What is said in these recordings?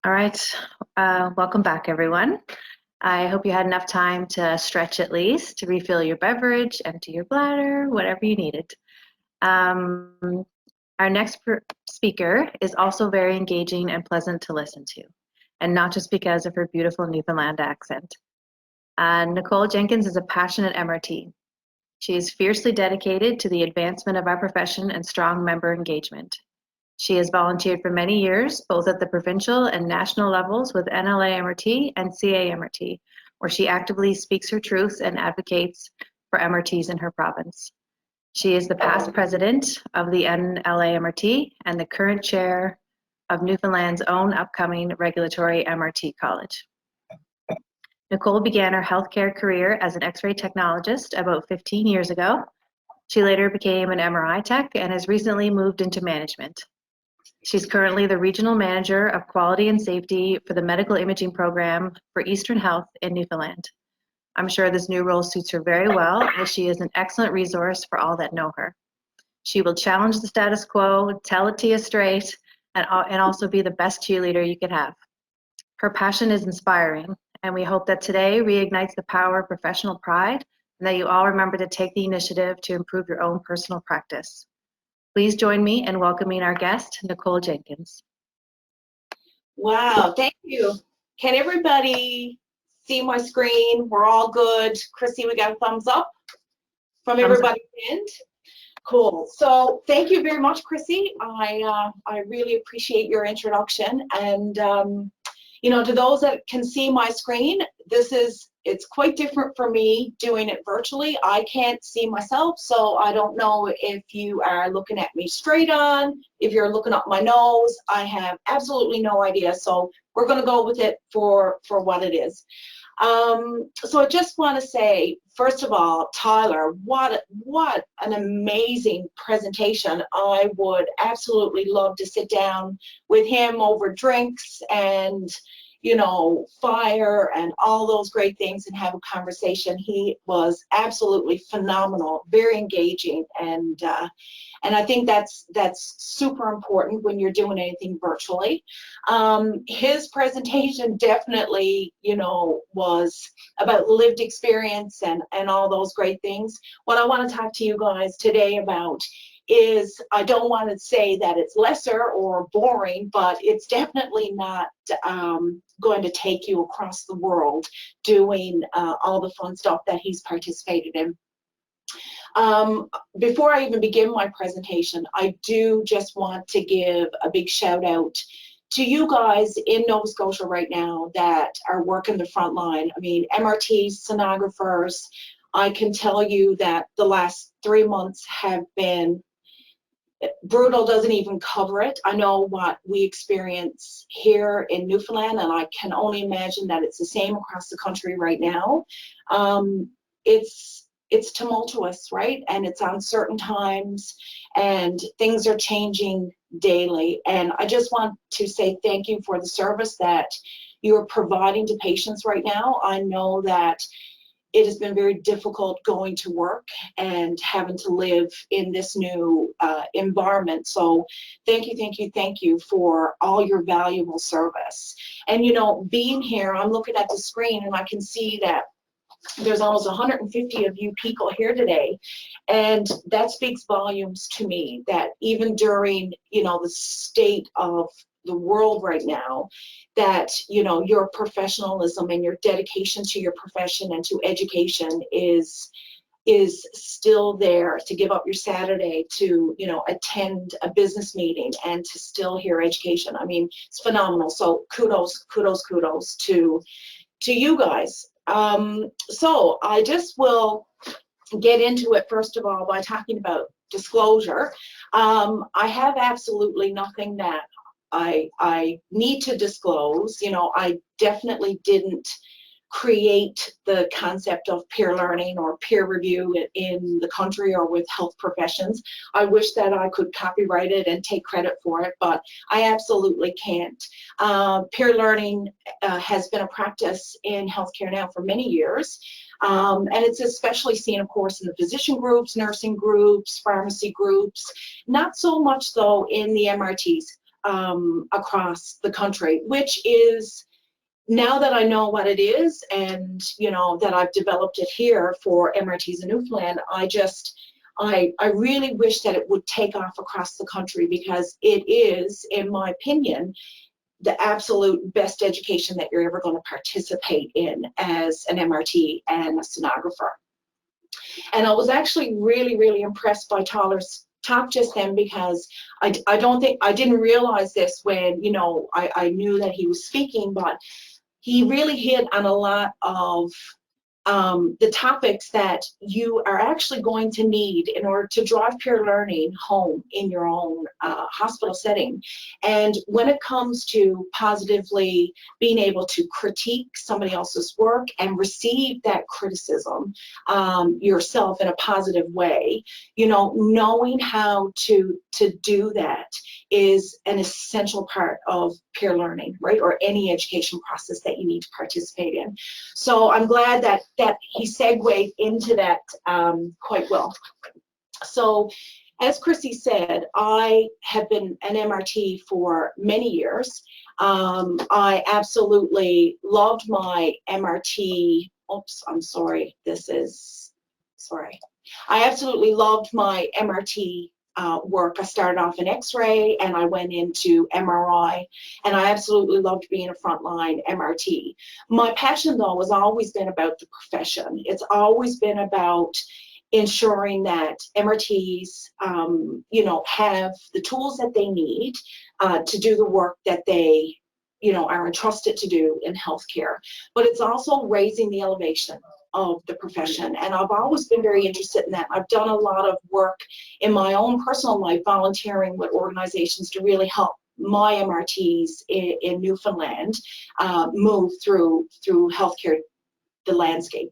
All right, welcome back, everyone. I hope you had enough time to stretch at least, to refill your beverage, empty your bladder, whatever you needed. Our next speaker is also very engaging and pleasant to listen to, and not just because of her beautiful Newfoundland accent. Nicole Jenkins is a passionate MRT. She is fiercely dedicated to the advancement of our profession and strong member engagement. She has volunteered for many years, both at the provincial and national levels with NLA MRT and CA MRT, where she actively speaks her truth and advocates for MRTs in her province. She is the past president of the NLA MRT and the current chair of Newfoundland's own upcoming regulatory MRT college. Nicole began her healthcare career as an X-ray technologist about 15 years ago. She later became an MRI tech and has recently moved into management. She's currently the Regional Manager of Quality and Safety for the Medical Imaging Program for Eastern Health in Newfoundland. I'm sure this new role suits her very well, as she is an excellent resource for all that know her. She will challenge the status quo, tell it to you straight, and also be the best cheerleader you could have. Her passion is inspiring, and we hope that today reignites the power of professional pride and that you all remember to take the initiative to improve your own personal practice. Please join me in welcoming our guest, Nicole Jenkins. Wow, thank you. Can everybody see my screen? We're all good. Chrissy, we got a thumbs up from everybody's end. Cool. So thank you very much, Chrissy. I really appreciate your introduction. And to those that can see my screen, it's quite different for me doing it virtually. I can't see myself, so I don't know if you are looking at me straight on, if you're looking up my nose. I have absolutely no idea, so we're going to go with it for what it is. So I just want to say, first of all, Tyler, what an amazing presentation. I would absolutely love to sit down with him over drinks and fire and all those great things and have a conversation. He was absolutely phenomenal, very engaging, and I think that's super important when you're doing anything virtually. His presentation definitely, was about lived experience and all those great things. What I want to talk to you guys today about is, I don't want to say that it's lesser or boring, but it's definitely not going to take you across the world doing all the fun stuff that he's participated in. Before I even begin my presentation, I do just want to give a big shout out to you guys in Nova Scotia right now that are working the front line. I mean, MRTs, sonographers, I can tell you that the last 3 months have been brutal. Doesn't even cover it. I know what we experience here in Newfoundland, and I can only imagine that it's the same across the country right now. It's tumultuous, right? And it's uncertain times, and things are changing daily. And I just want to say thank you for the service that you're providing to patients right now. I know that it has been very difficult going to work and having to live in this new environment. So thank you for all your valuable service. And being here, I'm looking at the screen and I can see that there's almost 150 of you people here today, and that speaks volumes to me, that even during the state of the world right now, that your professionalism and your dedication to your profession and to education is still there, to give up your Saturday to attend a business meeting and to still hear education. I mean, it's phenomenal. So kudos to you guys. So I just will get into it first of all by talking about disclosure. I have absolutely nothing that I need to disclose. I definitely didn't create the concept of peer learning or peer review in the country or with health professions. I wish that I could copyright it and take credit for it, but I absolutely can't. Peer learning has been a practice in healthcare now for many years. And it's especially seen, of course, in the physician groups, nursing groups, pharmacy groups, not so much though in the MRTs. across the country, which is, now that I know what it is, and that I've developed it here for MRTs in Newfoundland, I really wish that it would take off across the country, because it is, in my opinion, the absolute best education that you're ever going to participate in as an MRT and a sonographer. And I was actually really, really impressed by Tyler's talk just then, because I didn't realize this when, I knew that he was speaking, but he really hit on a lot of the topics that you are actually going to need in order to drive peer learning home in your own hospital setting. And when it comes to positively being able to critique somebody else's work and receive that criticism yourself in a positive way, knowing how to do that is an essential part of peer learning, right? Or any education process that you need to participate in. So I'm glad that he segued into that quite well. So as Chrissy said, I have been an MRT for many years. I absolutely loved my MRT. Oops, I'm sorry. I absolutely loved my MRT work. I started off in X-ray and I went into MRI, and I absolutely loved being a frontline MRT. My passion, though, has always been about the profession. It's always been about ensuring that MRTs, have the tools that they need to do the work that they, are entrusted to do in healthcare. But it's also raising the elevation of the profession, and I've always been very interested in that. I've done a lot of work in my own personal life, volunteering with organizations to really help my MRTs in Newfoundland move through healthcare, the landscape.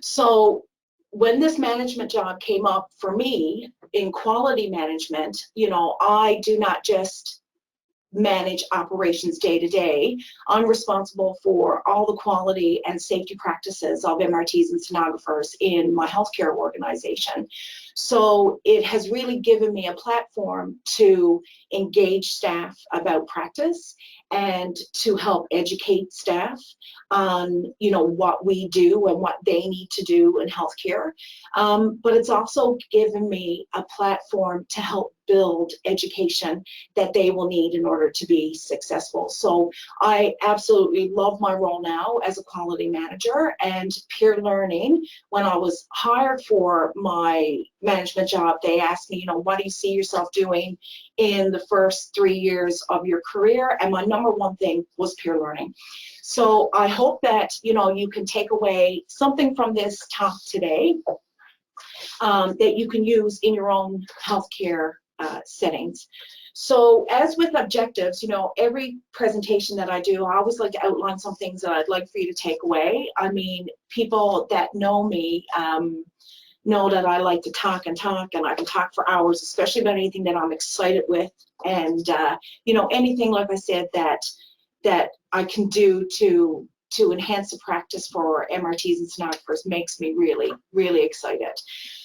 So when this management job came up for me in quality management, I do not just manage operations day to day. I'm responsible for all the quality and safety practices of MRTs and sonographers in my healthcare organization. So it has really given me a platform to engage staff about practice and to help educate staff on, what we do and what they need to do in healthcare. But it's also given me a platform to help build education that they will need in order to be successful. So I absolutely love my role now as a quality manager, and peer learning. When I was hired for my management job, they asked me, what do you see yourself doing in the first 3 years of your career? And my number one thing was peer learning. So I hope that, you can take away something from this talk today that you can use in your own healthcare settings. So as with objectives, every presentation that I do, I always like to outline some things that I'd like for you to take away. I mean, people that know me know that I like to talk, and I can talk for hours, especially about anything that I'm excited with. And, anything, like I said, that I can do to enhance the practice for MRTs and sonographers makes me really, really excited.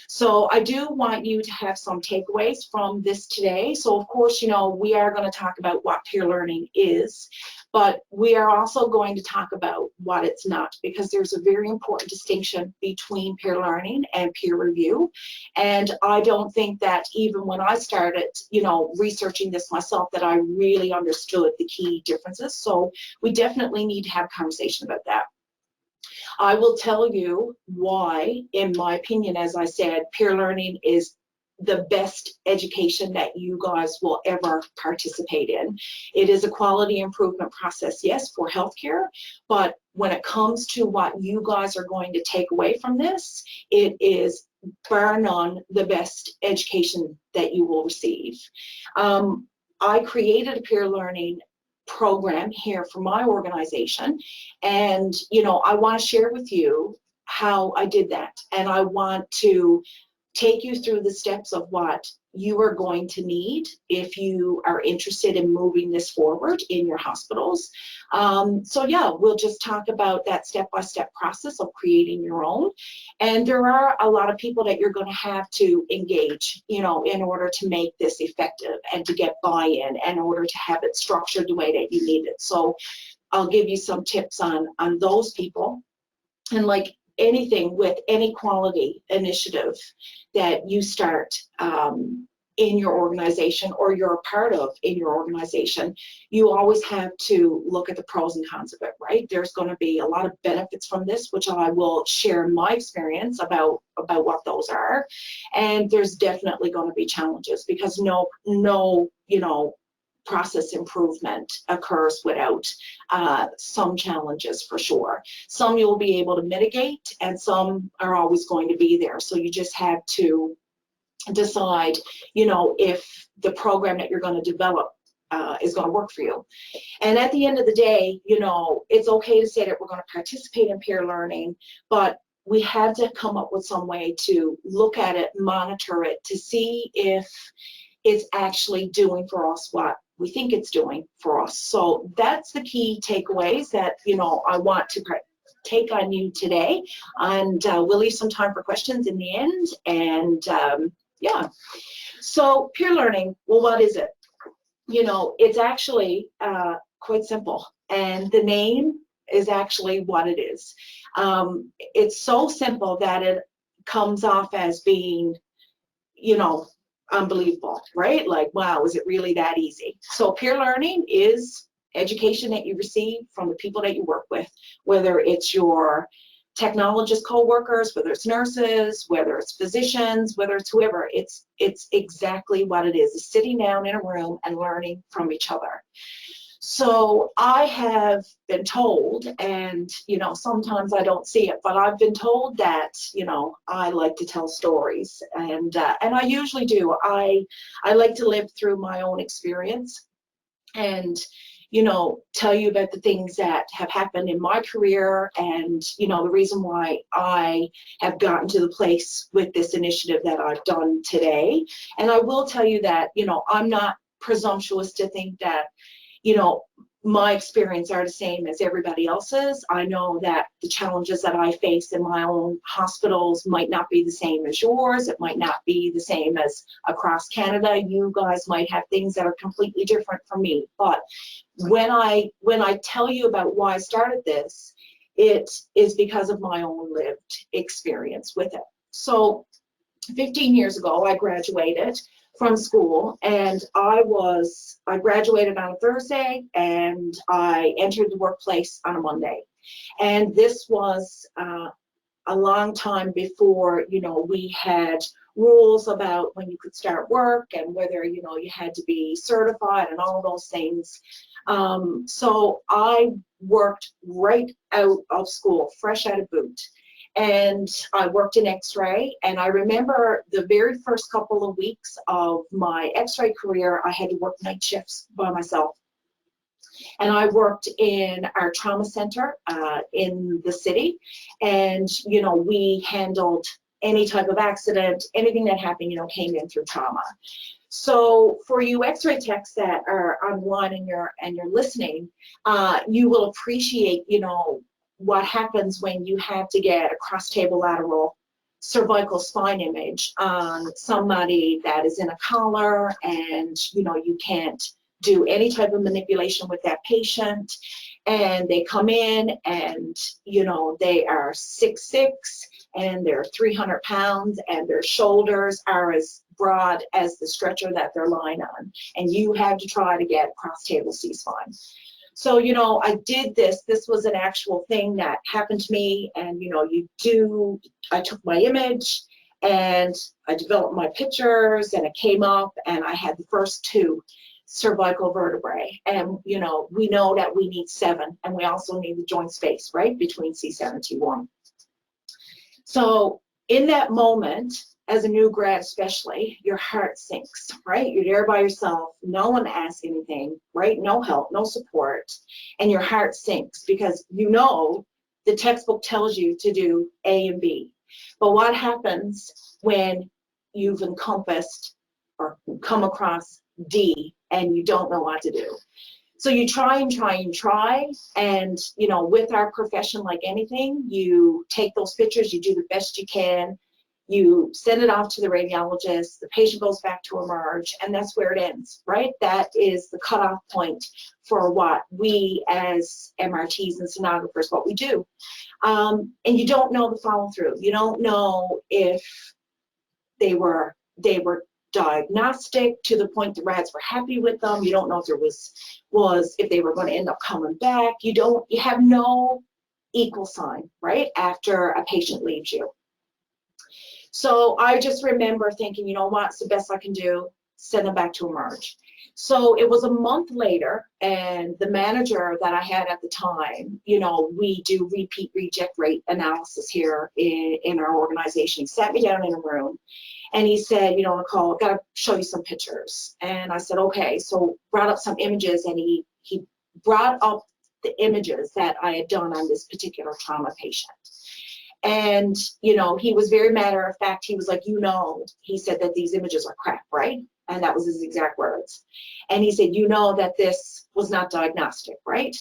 So I do want you to have some takeaways from this today. So of course, we are going to talk about what peer learning is, but we are also going to talk about what it's not, because there's a very important distinction between peer learning and peer review. And I don't think that even when I started, researching this myself, that I really understood the key differences. So we definitely need to have a conversation about that. I will tell you why, in my opinion, as I said, peer learning is the best education that you guys will ever participate in. It is a quality improvement process, yes, for healthcare, but when it comes to what you guys are going to take away from this, it is bar none the best education that you will receive. I created a peer learning program here for my organization, and I want to share with you how I did that, and I want to take you through the steps of what you are going to need if you are interested in moving this forward in your hospitals. So yeah, we'll just talk about that step-by-step process of creating your own. And there are a lot of people that you're going to have to engage, you know, in order to make this effective and to get buy-in, in order to have it structured the way that you need it. So I'll give you some tips on those people. And like anything with any quality initiative that you start in your organization or you're a part of in your organization, you always have to look at the pros and cons of it, right? There's going to be a lot of benefits from this, which I will share my experience about what those are. And there's definitely going to be challenges, because no, you know, process improvement occurs without some challenges, for sure. Some you'll be able to mitigate, and some are always going to be there. So you just have to decide, you know, if the program that you're going to develop is going to work for you. And at the end of the day, you know, it's okay to say that we're going to participate in peer learning, but we have to come up with some way to look at it, monitor it, to see if it's actually doing for us what we think it's doing for us. So that's the key takeaways that, you know, I want to take on you today. And we'll leave some time for questions in the end. And yeah, so peer learning, well, what is it? You know, it's actually quite simple. And the name is actually what it is. It's so simple that it comes off as being, you know, unbelievable, right? Like, wow, is it really that easy? So peer learning is education that you receive from the people that you work with, whether it's your technologist co-workers, whether it's nurses, whether it's physicians, whether it's whoever. It's exactly what it is sitting down in a room and learning from each other. So I have been told, and you know, sometimes I don't see it, but I've been told that, you know, I like to tell stories, and I usually do. I like to live through my own experience, and you know, tell you about the things that have happened in my career, and you know, the reason why I have gotten to the place with this initiative that I've done today. And I will tell you that, you know, I'm not presumptuous to think that, you know, my experience are the same as everybody else's. I know that the challenges that I face in my own hospitals might not be the same as yours. It might not be the same as across Canada. You guys might have things that are completely different from me. But when I tell you about why I started this, it is because of my own lived experience with it. So 15 years ago, I graduated from school, and I graduated on a Thursday, and I entered the workplace on a Monday. And this was a long time before, you know, we had rules about when you could start work and whether, you know, you had to be certified and all of those things. So I worked right out of school, fresh out of boot. And I worked in X-ray, and I remember the very first couple of weeks of my X-ray career, I had to work night shifts by myself. And I worked in our trauma center in the city, and you know, we handled any type of accident, anything that happened, you know, came in through trauma. So for you X-ray techs that are online and you're listening, you will appreciate, you know, what happens when you have to get a cross-table lateral cervical spine image on somebody that is in a collar, and you know, you can't do any type of manipulation with that patient, and they come in and you know, they are 6'6" and they're 300 pounds, and their shoulders are as broad as the stretcher that they're lying on, and you have to try to get cross-table C-spine. So, you know, I did this. This was an actual thing that happened to me. And, you know, I took my image and I developed my pictures, and it came up, and I had the first 2 cervical vertebrae. And, you know, we know that we need 7, and we also need the joint space, right, between C7 and T1. So in that moment, as a new grad especially, your heart sinks, right? You're there by yourself, no one asks anything, right? No help, no support, and your heart sinks because you know the textbook tells you to do A and B. But what happens when you've encompassed or come across D and you don't know what to do. So you try and try and try, and you know, with our profession, like anything, you take those pictures, you do the best you can, you send it off to the radiologist, the patient goes back to emerge, and that's where it ends, right? That is the cutoff point for what we as MRTs and sonographers, what we do. And you don't know the follow through. You don't know if they were diagnostic to the point the rads were happy with them. You don't know if there was if they were going to end up coming back. You have no equal sign, right, after a patient leaves you. So I just remember thinking, you know what, it's the best I can do, send them back to emerge. So it was a month later, and the manager that I had at the time, you know, we do repeat reject rate analysis here in our organization. He sat me down in a room and he said, you know, Nicole, I've got to show you some pictures. And I said, okay. So brought up some images, and he brought up the images that I had done on this particular trauma patient. And, you know, he was very matter of fact. He was like, you know, he said that these images are crap, right? And that was his exact words. And he said, you know that this was not diagnostic, right?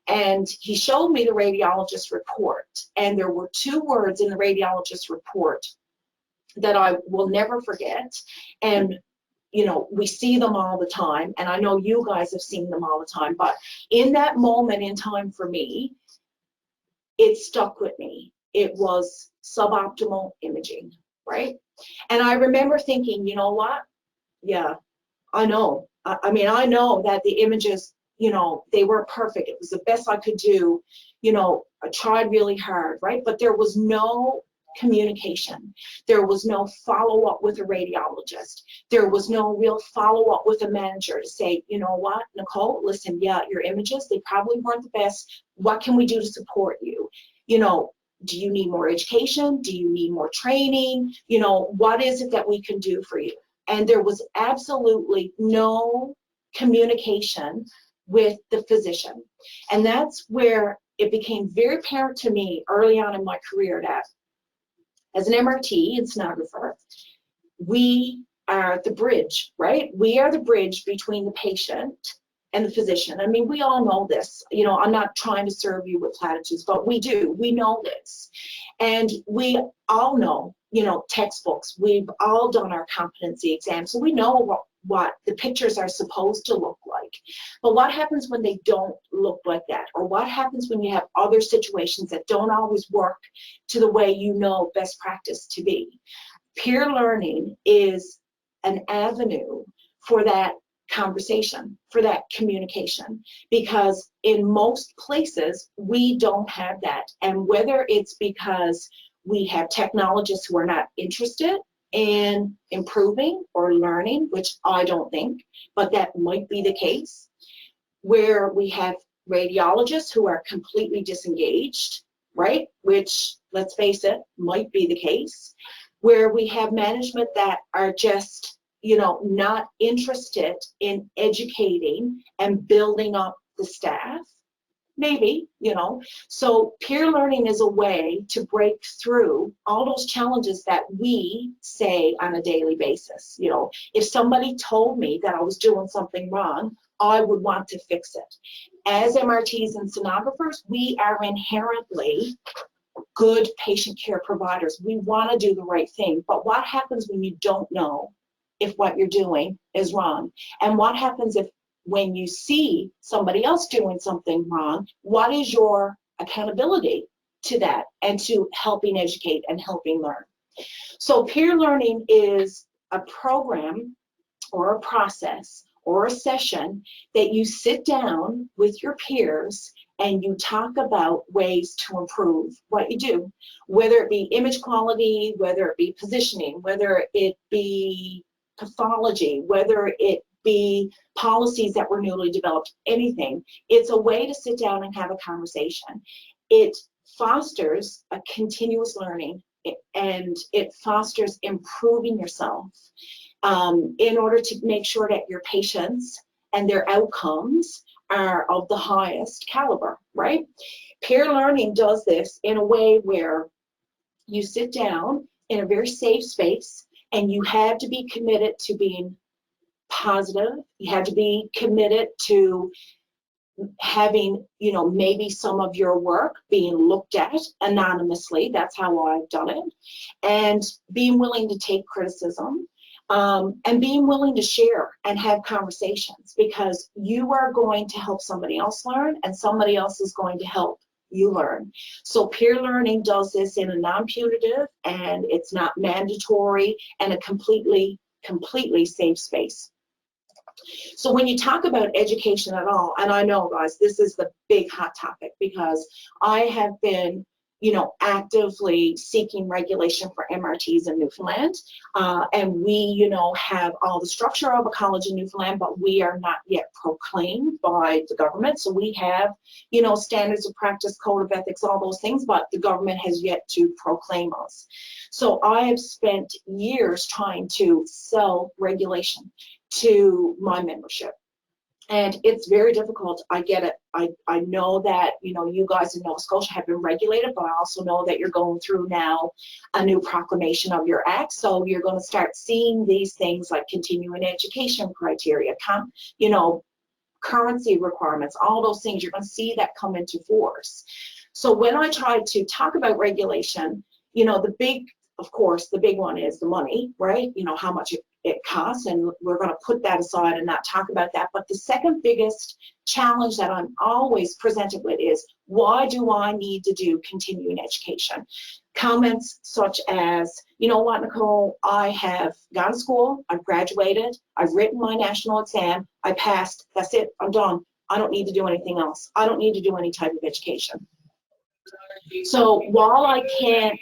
And he showed me the radiologist report. And there were 2 words in the radiologist report that I will never forget. And, you know, we see them all the time. And I know you guys have seen them all the time. But in that moment in time for me, it stuck with me. It was suboptimal imaging, right? And I remember thinking, you know what? Yeah, I know. I mean, I know that the images, you know, they were perfect. It was the best I could do. You know, I tried really hard, right? But there was no communication. There was no follow-up with a radiologist. There was no real follow-up with a manager to say, you know what, Nicole, listen, yeah, your images, they probably weren't the best. What can we do to support you? You know, do you need more education? Do you need more training? You know, what is it that we can do for you? And there was absolutely no communication with the physician. And that's where it became very apparent to me early on in my career that as an MRT and sonographer, we are the bridge, right? We are the bridge between the patient and the physician. I mean, we all know this. You know, I'm not trying to serve you with platitudes, but we do. We know this. And we all know, you know, textbooks. We've all done our competency exams, so we know what the pictures are supposed to look like. But what happens when they don't look like that? Or what happens when you have other situations that don't always work to the way you know best practice to be? Peer learning is an avenue for that conversation, for that communication, because in most places we don't have that. And whether it's because we have technologists who are not interested in improving or learning, which I don't think, but that might be the case, where we have radiologists who are completely disengaged, right? Which, let's face it, might be the case, where we have management that are just, you know, not interested in educating and building up the staff. Maybe, you know. So peer learning is a way to break through all those challenges that we say on a daily basis. You know, if somebody told me that I was doing something wrong, I would want to fix it. As MRTs and sonographers, we are inherently good patient care providers. We want to do the right thing. But what happens when you don't know if what you're doing is wrong? And what happens if when you see somebody else doing something wrong, what is your accountability to that and to helping educate and helping learn? So peer learning is a program or a process or a session that you sit down with your peers and you talk about ways to improve what you do, whether it be image quality, whether it be positioning, whether it be pathology, whether it be policies that were newly developed, anything. It's a way to sit down and have a conversation. It fosters a continuous learning, and it fosters improving yourself in order to make sure that your patients and their outcomes are of the highest caliber, right? Peer learning does this in a way where you sit down in a very safe space and you have to be committed to being positive. You had to be committed to having, you know, maybe some of your work being looked at anonymously. That's how I've done it. And being willing to take criticism, and being willing to share and have conversations, because you are going to help somebody else learn, and somebody else is going to help you learn. So peer learning does this in a non-punitive, and it's not mandatory, and a completely safe space. So when you talk about education at all, and I know, guys, this is the big hot topic, because I have been, you know, actively seeking regulation for MRTs in Newfoundland, and we, you know, have all the structure of a college in Newfoundland, but we are not yet proclaimed by the government. So we have, you know, standards of practice, code of ethics, all those things, but the government has yet to proclaim us. So I have spent years trying to sell regulation to my membership, and it's very difficult. I get it. I know that, you know, you guys in Nova Scotia have been regulated, but I also know that you're going through now a new proclamation of your act. So you're going to start seeing these things like continuing education criteria, you know, currency requirements, all those things. You're going to see that come into force. So when I try to talk about regulation, you know, of course, the big one is the money, right? You know, how much it costs, and we're going to put that aside and not talk about that. But the second biggest challenge that I'm always presented with is, why do I need to do continuing education? Comments such as, you know what, Nicole, I have gone to school, I've graduated, I've written my national exam, I passed, that's it, I'm done. I don't need to do anything else. I don't need to do any type of education. So while I can't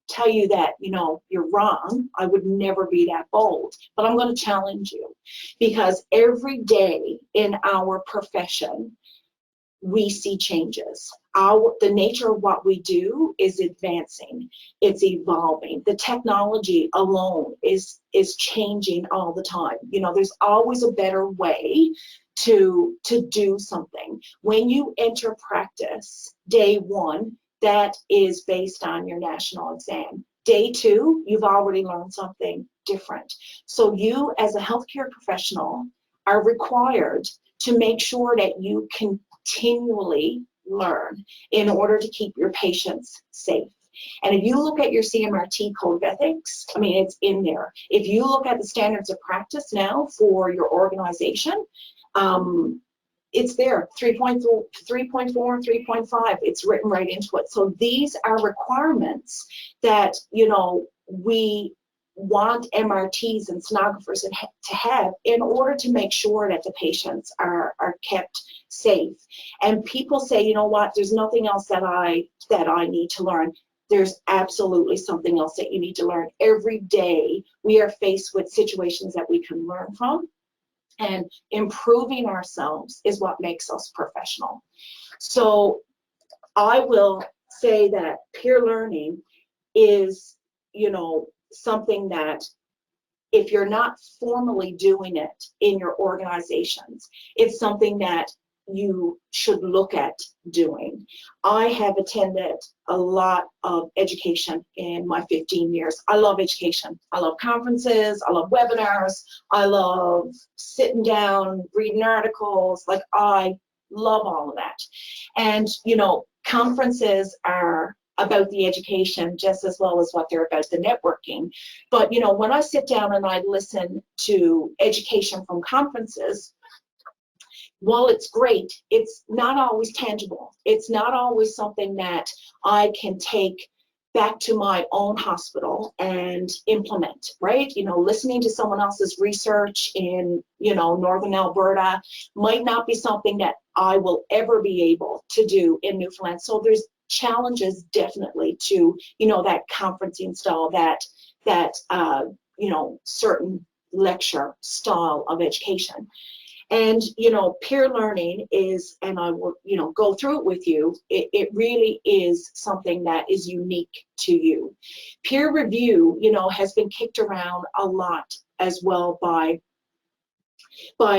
tell you that, you know, you're wrong, I would never be that bold, but I'm going to challenge you, because every day in our profession we see changes. The nature of what we do is advancing, it's evolving. The technology alone is changing all the time. You know, there's always a better way to do something. When you enter practice, day one, that is based on your national exam. Day two, you've already learned something different. So you, as a healthcare professional, are required to make sure that you continually learn in order to keep your patients safe. And if you look at your CMRT code of ethics, I mean, it's in there. If you look at the standards of practice now for your organization, it's there, 3.4 and 3.5, it's written right into it. So these are requirements that, you know, we want MRTs and sonographers to have in order to make sure that the patients are kept safe. And people say, you know what, there's nothing else that I need to learn. There's absolutely something else that you need to learn. Every day we are faced with situations that we can learn from, and improving ourselves is what makes us professional. So I will say that peer learning is, you know, something that if you're not formally doing it in your organizations, it's something that you should look at doing. I have attended a lot of education in my 15 years. I love education. I love conferences. I love webinars. I love sitting down, reading articles. Like, I love all of that. And, you know, conferences are about the education just as well as what they're about the networking. But, you know, when I sit down and I listen to education from conferences, while it's great, it's not always tangible. It's not always something that I can take back to my own hospital and implement, right? You know, listening to someone else's research in, you know, Northern Alberta might not be something that I will ever be able to do in Newfoundland. So there's challenges definitely to, you know, that conferencing style, that you know, certain lecture style of education. And, you know, peer learning is, and I will, you know, go through it with you, it really is something that is unique to you. Peer review, you know, has been kicked around a lot as well by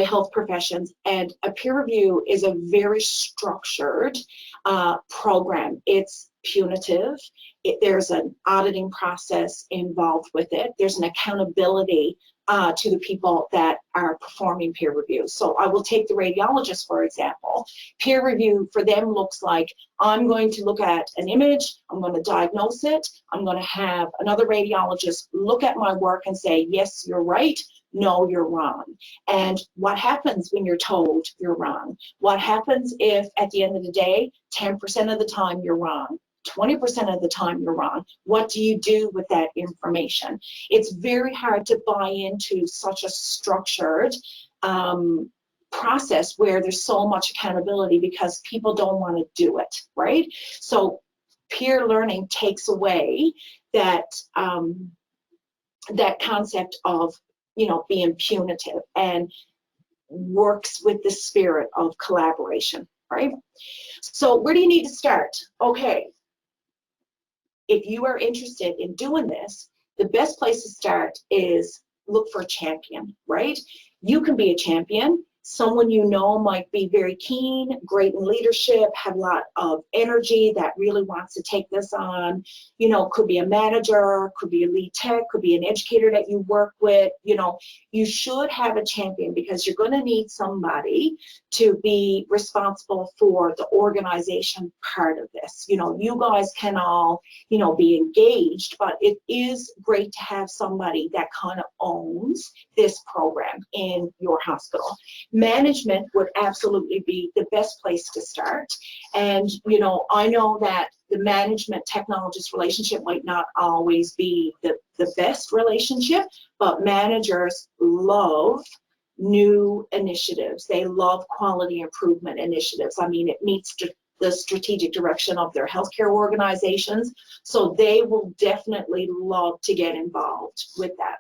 health professions, and a peer review is a very structured program. It's punitive. There's an auditing process involved with it. There's an accountability to the people that are performing peer review. So I will take the radiologist, for example. Peer review for them looks like, I'm going to look at an image, I'm going to diagnose it, I'm going to have another radiologist look at my work and say, yes, you're right, no, you're wrong. And what happens when you're told you're wrong? What happens if at the end of the day, 10% of the time you're wrong? 20% of the time you're wrong. What do you do with that information? It's very hard to buy into such a structured process where there's so much accountability because people don't want to do it, right? So peer learning takes away that that concept of, you know, being punitive and works with the spirit of collaboration, right? So where do you need to start? Okay. If you are interested in doing this, the best place to start is look for a champion, right? You can be a champion. Someone you know might be very keen, great in leadership, have a lot of energy that really wants to take this on. You know, could be a manager, could be a lead tech, could be an educator that you work with. You know, you should have a champion because you're going to need somebody to be responsible for the organization part of this. You know, you guys can all, you know, be engaged, but it is great to have somebody that kind of owns this program in your hospital. Management would absolutely be the best place to start. And, you know, I know that the management technologist relationship might not always be the best relationship, but managers love new initiatives. They love quality improvement initiatives. I mean, it meets the strategic direction of their healthcare organizations, so they will definitely love to get involved with that.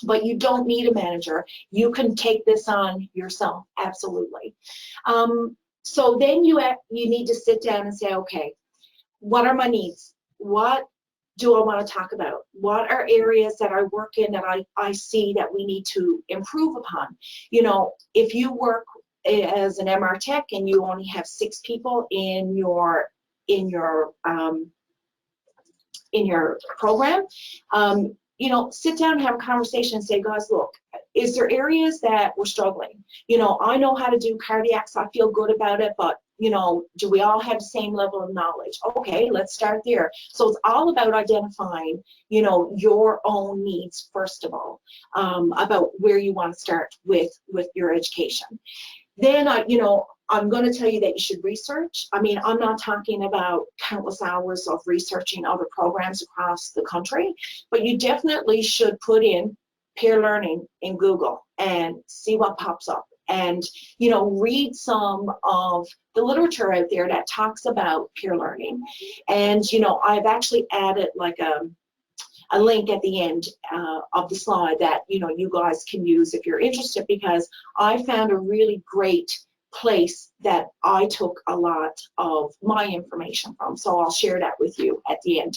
But you don't need a manager. You can take this on yourself, absolutely. So then you need to sit down and say, okay, what are my needs? What do I want to talk about? What are areas that I work in that I see that we need to improve upon? You know, if you work as an MR tech and you only have 6 people in your program, you know, sit down and have a conversation and say, guys, look, is there areas that we're struggling? You know, I know how to do cardiacs, I feel good about it, but, you know, do we all have the same level of knowledge? Okay, let's start there. So it's all about identifying, you know, your own needs, first of all, about where you want to start with your education. Then, you know, I'm going to tell you that you should research. I mean, I'm not talking about countless hours of researching other programs across the country, but you definitely should put in peer learning in Google and see what pops up. And, you know, read some of the literature out there that talks about peer learning. And, you know, I've actually added like a link at the end of the slide that, you know, you guys can use if you're interested, because I found a really great place that I took a lot of my information from. So I'll share that with you at the end.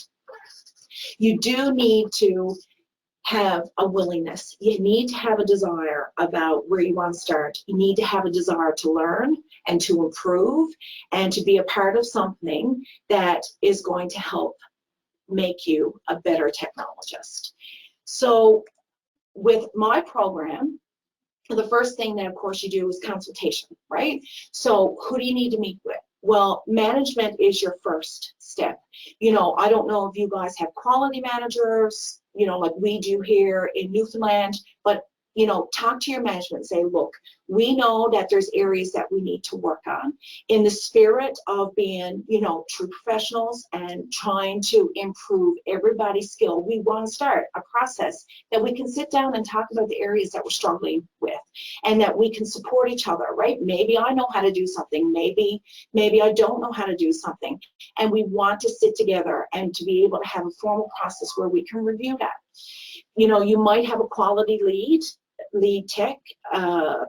You do need to have a willingness. You need to have a desire about where you want to start. You need to have a desire to learn and to improve and to be a part of something that is going to help make you a better technologist. So with my program, the first thing that of course you do is consultation, right? So who do you need to meet with? Well, management is your first step. You know, I don't know if you guys have quality managers, you know, like we do here in Newfoundland, but, you know, talk to your management and say, look, we know that there's areas that we need to work on. In the spirit of being, you know, true professionals and trying to improve everybody's skill, we want to start a process that we can sit down and talk about the areas that we're struggling with and that we can support each other, right? Maybe I know how to do something, maybe I don't know how to do something, and we want to sit together and to be able to have a formal process where we can review that. You know, you might have a quality lead tech,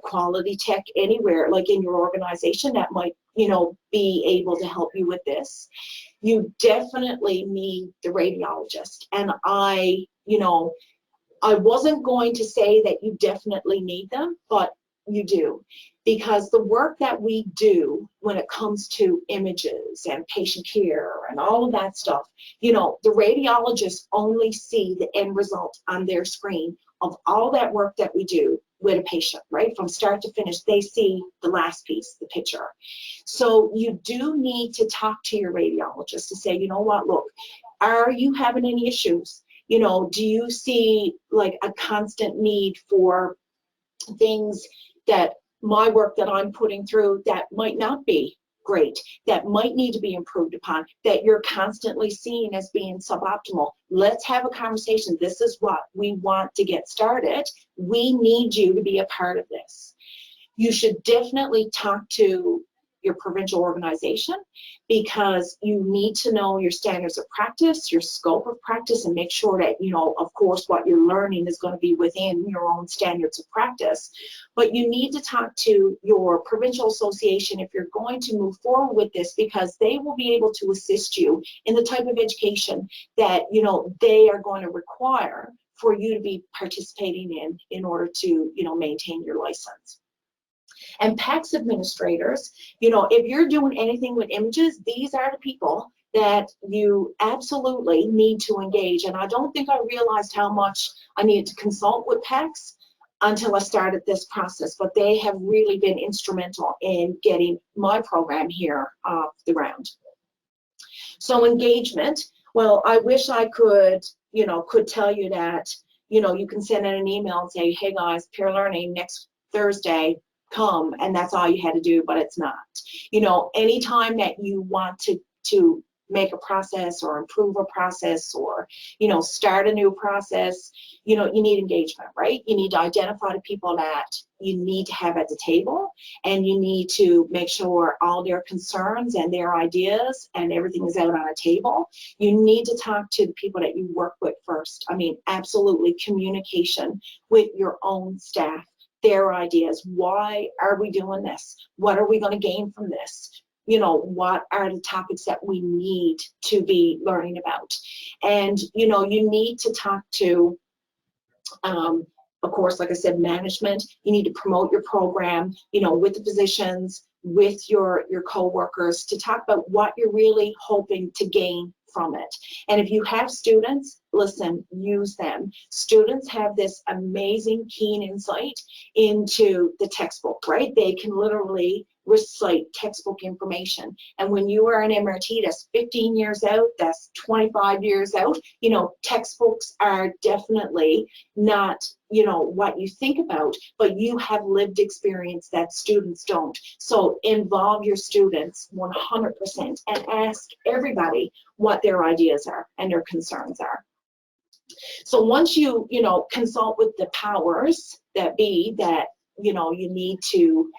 quality tech anywhere, like in your organization, that might, you know, be able to help you with this. You definitely need the radiologist. And I, you know, I wasn't going to say that you definitely need them, but you do. Because the work that we do when it comes to images and patient care and all of that stuff, you know, the radiologists only see the end result on their screen of all that work that we do with a patient, right? From start to finish, they see the last piece, the picture. So you do need to talk to your radiologist to say, you know what, look, are you having any issues? You know, do you see like a constant need for things that my work that I'm putting through that might not be great, that might need to be improved upon, that you're constantly seeing as being suboptimal? Let's have a conversation. This is what we want to get started. We need you to be a part of this. You should definitely talk to your provincial organization, because you need to know your standards of practice, your scope of practice, and make sure that, you know, of course, what you're learning is going to be within your own standards of practice. But you need to talk to your provincial association if you're going to move forward with this, because they will be able to assist you in the type of education that, you know, they are going to require for you to be participating in order to, you know, maintain your license. And PACS administrators, you know, if you're doing anything with images, these are the people that you absolutely need to engage. And I don't think I realized how much I needed to consult with PACS until I started this process, but they have really been instrumental in getting my program here off the ground. So engagement, well, I wish I could, you know, could tell you that, you know, you can send in an email and say, hey guys, peer learning next Thursday, come, and that's all you had to do, but it's not. You know, anytime that you want to make a process or improve a process or, you know, start a new process, you know, you need engagement, right? You need to identify the people that you need to have at the table, and you need to make sure all their concerns and their ideas and everything is out on a table. You need to talk to the people that you work with first. I mean, absolutely, communication with your own staff, their ideas. Why are we doing this? What are we going to gain from this? You know, what are the topics that we need to be learning about? And, you know, you need to talk to, of course, like I said, management. You need to promote your program, you know, with the physicians, with your co-workers, to talk about what you're really hoping to gain from it. And if you have students, listen, use them. Students have this amazing, keen insight into the textbook, right? They can literally recite textbook information. And when you are an MRT, that's 15 years out, that's 25 years out, you know, textbooks are definitely not, you know, what you think about, but you have lived experience that students don't. So involve your students 100% and ask everybody what their ideas are and their concerns are. So once you know, consult with the powers that be that, you know, you need to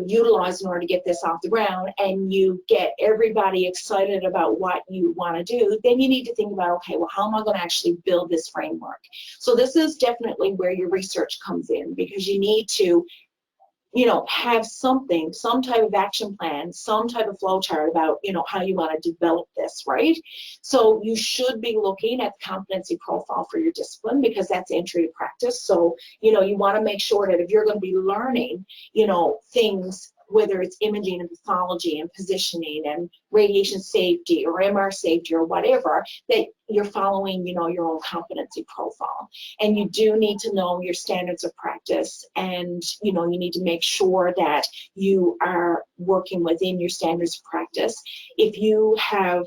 utilize in order to get this off the ground, and you get everybody excited about what you want to do, then you need to think about, okay, well, how am I going to actually build this framework? So this is definitely where your research comes in, because you need to, you know, have something, some type of action plan, some type of flow chart about, you know, how you want to develop this, right? So you should be looking at the competency profile for your discipline, because that's entry to practice. So, you know, you want to make sure that if you're going to be learning, you know, things, whether it's imaging and pathology and positioning and radiation safety or MR safety or whatever, that you're following, you know, your own competency profile. And you do need to know your standards of practice, and, you know, you need to make sure that you are working within your standards of practice. If you have,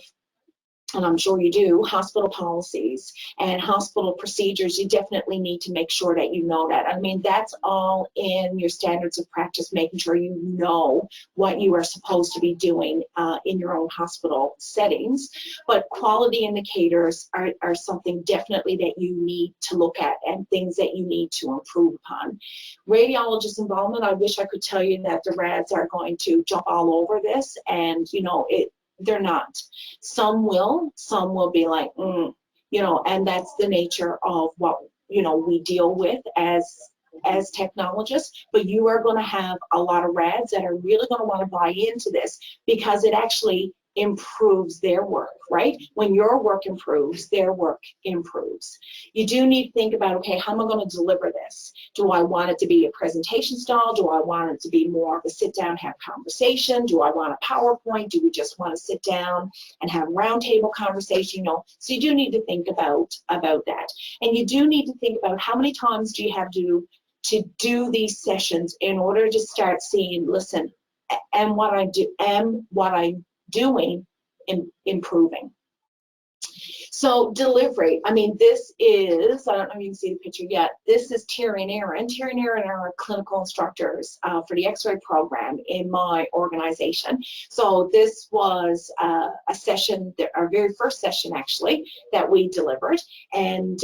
and I'm sure you do, hospital policies and hospital procedures, you definitely need to make sure that you know that. I mean, that's all in your standards of practice, making sure you know what you are supposed to be doing in your own hospital settings. But quality indicators are something definitely that you need to look at, and things that you need to improve upon. Radiologist involvement, I wish I could tell you that the RADs are going to jump all over this, and, you know, they're not. Some will be like, you know, and that's the nature of what, you know, we deal with as technologists. But you are going to have a lot of RADs that are really going to want to buy into this, because it actually improves their work, right? When your work improves, their work improves. You do need to think about, okay, how am I going to deliver this? Do I want it to be a presentation style? Do I want it to be more of a sit down, have conversation? Do I want a PowerPoint? Do we just want to sit down and have roundtable conversation? You know, so you do need to think about that. And you do need to think about how many times do you have to do these sessions in order to start seeing, listen, am what I'm doing improving. So delivery, I mean, this is, I don't know if you can see the picture yet, this is Terry and Aaron. Terry and Aaron are clinical instructors for the X-ray program in my organization. So this was a session, our very first session actually, that we delivered. And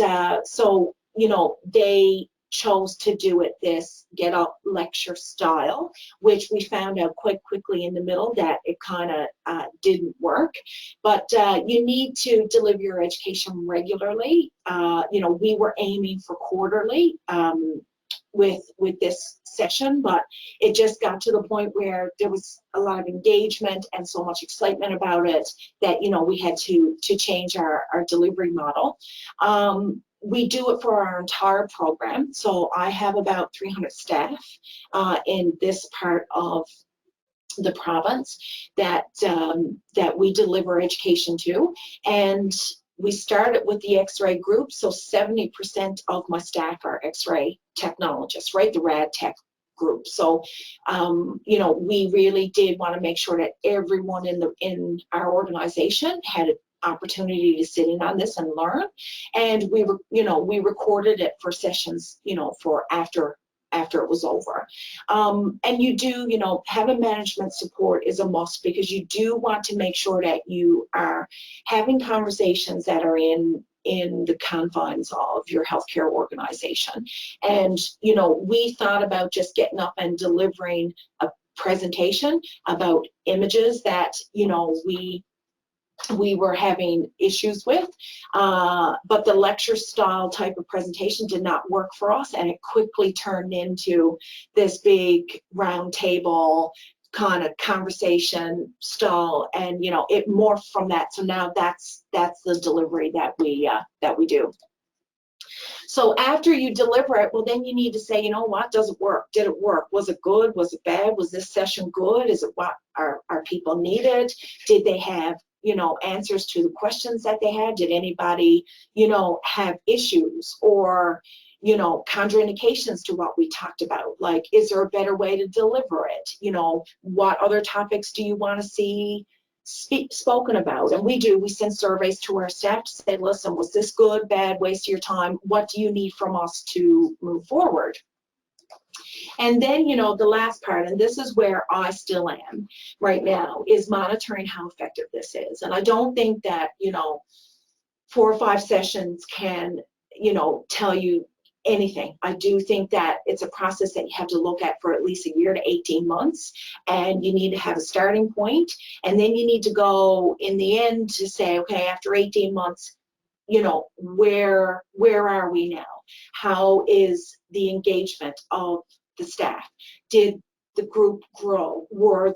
so, you know, they chose to do it this get up lecture style, which we found out quite quickly in the middle that it kind of didn't work. But you need to deliver your education regularly. You know, we were aiming for quarterly with this session, but it just got to the point where there was a lot of engagement and so much excitement about it that, you know, we had to change our delivery model. We do it for our entire program. So I have about 300 staff in this part of the province that we deliver education to. And we started with the X-ray group. So 70% of my staff are X-ray technologists, right? The rad tech group. So, you know, we really did want to make sure that everyone in our organization had an opportunity to sit in on this and learn. And we were, you know, we recorded it for sessions, you know, for after it was over. And you do, you know, having management support is a must, because you do want to make sure that you are having conversations that are in the confines of your healthcare organization. And, you know, we thought about just getting up and delivering a presentation about images that, you know, we were having issues with, but the lecture style type of presentation did not work for us, and it quickly turned into this big round table kind of conversation style, and, you know, it morphed from that. So now that's the delivery that we do. So after you deliver it, well, then you need to say, you know what, does it work? Did it work? Was it good? Was it bad? Was this session good? Is it what our people needed? Did they have, you know, answers to the questions that they had? Did anybody, you know, have issues or, you know, contraindications to what we talked about? Like, is there a better way to deliver it? You know, what other topics do you want to see spoken about? And we send surveys to our staff to say, listen, was this good, bad, waste of your time? What do you need from us to move forward? And then, you know, the last part, and this is where I still am right now, is monitoring how effective this is. And I don't think that, you know, 4 or 5 sessions can, you know, tell you anything. I do think that it's a process that you have to look at for at least a year to 18 months, and you need to have a starting point, and then you need to go in the end to say, okay, after 18 months, you know, where are we now? How is the engagement of the staff? Did the group grow? Was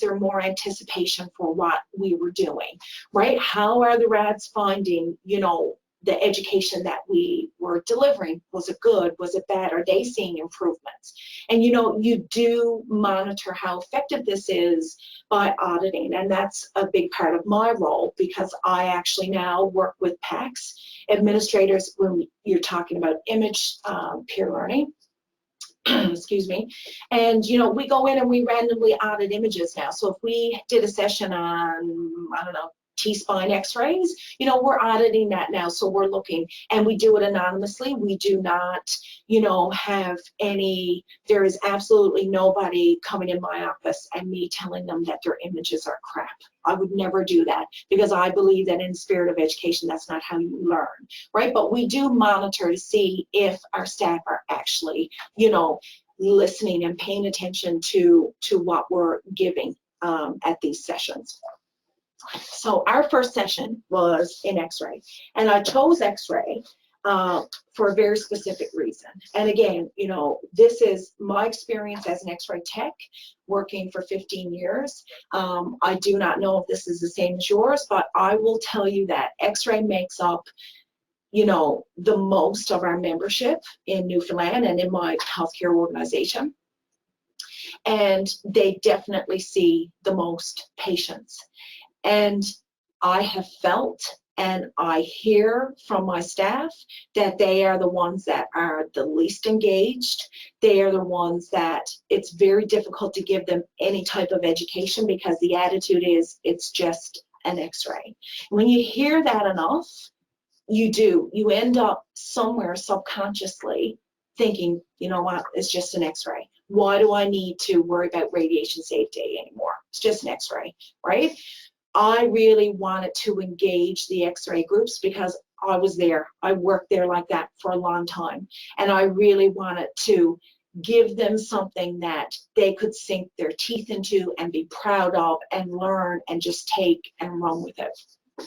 there more anticipation for what we were doing, right? How are the RADs finding, you know, the education that we were delivering? Was it good? Was it bad? Are they seeing improvements? And, you know, you do monitor how effective this is by auditing, and that's a big part of my role, because I actually now work with PACS administrators when you're talking about image peer learning. Excuse me. And, you know, we go in and we randomly audit images now. So if we did a session on, I don't know, T-spine x-rays, you know, we're auditing that now. So we're looking, and we do it anonymously. We do not, you know, have any, there is absolutely nobody coming in my office and me telling them that their images are crap. I would never do that, because I believe that in the spirit of education, that's not how you learn, right? But we do monitor to see if our staff are actually, you know, listening and paying attention to what we're giving at these sessions. So our first session was in X-ray, and I chose X-ray for a very specific reason. And again, you know, this is my experience as an X-ray tech, working for 15 years. I do not know if this is the same as yours, but I will tell you that X-ray makes up, you know, the most of our membership in Newfoundland and in my healthcare organization. And they definitely see the most patients. And I have felt and I hear from my staff that they are the ones that are the least engaged. They are the ones that it's very difficult to give them any type of education because the attitude is it's just an X-ray. When you hear that enough, you end up somewhere subconsciously thinking, you know what, it's just an X-ray. Why do I need to worry about radiation safety anymore? It's just an X-ray, right? I really wanted to engage the X-ray groups because I was there. I worked there like that for a long time. And I really wanted to give them something that they could sink their teeth into and be proud of and learn and just take and run with it.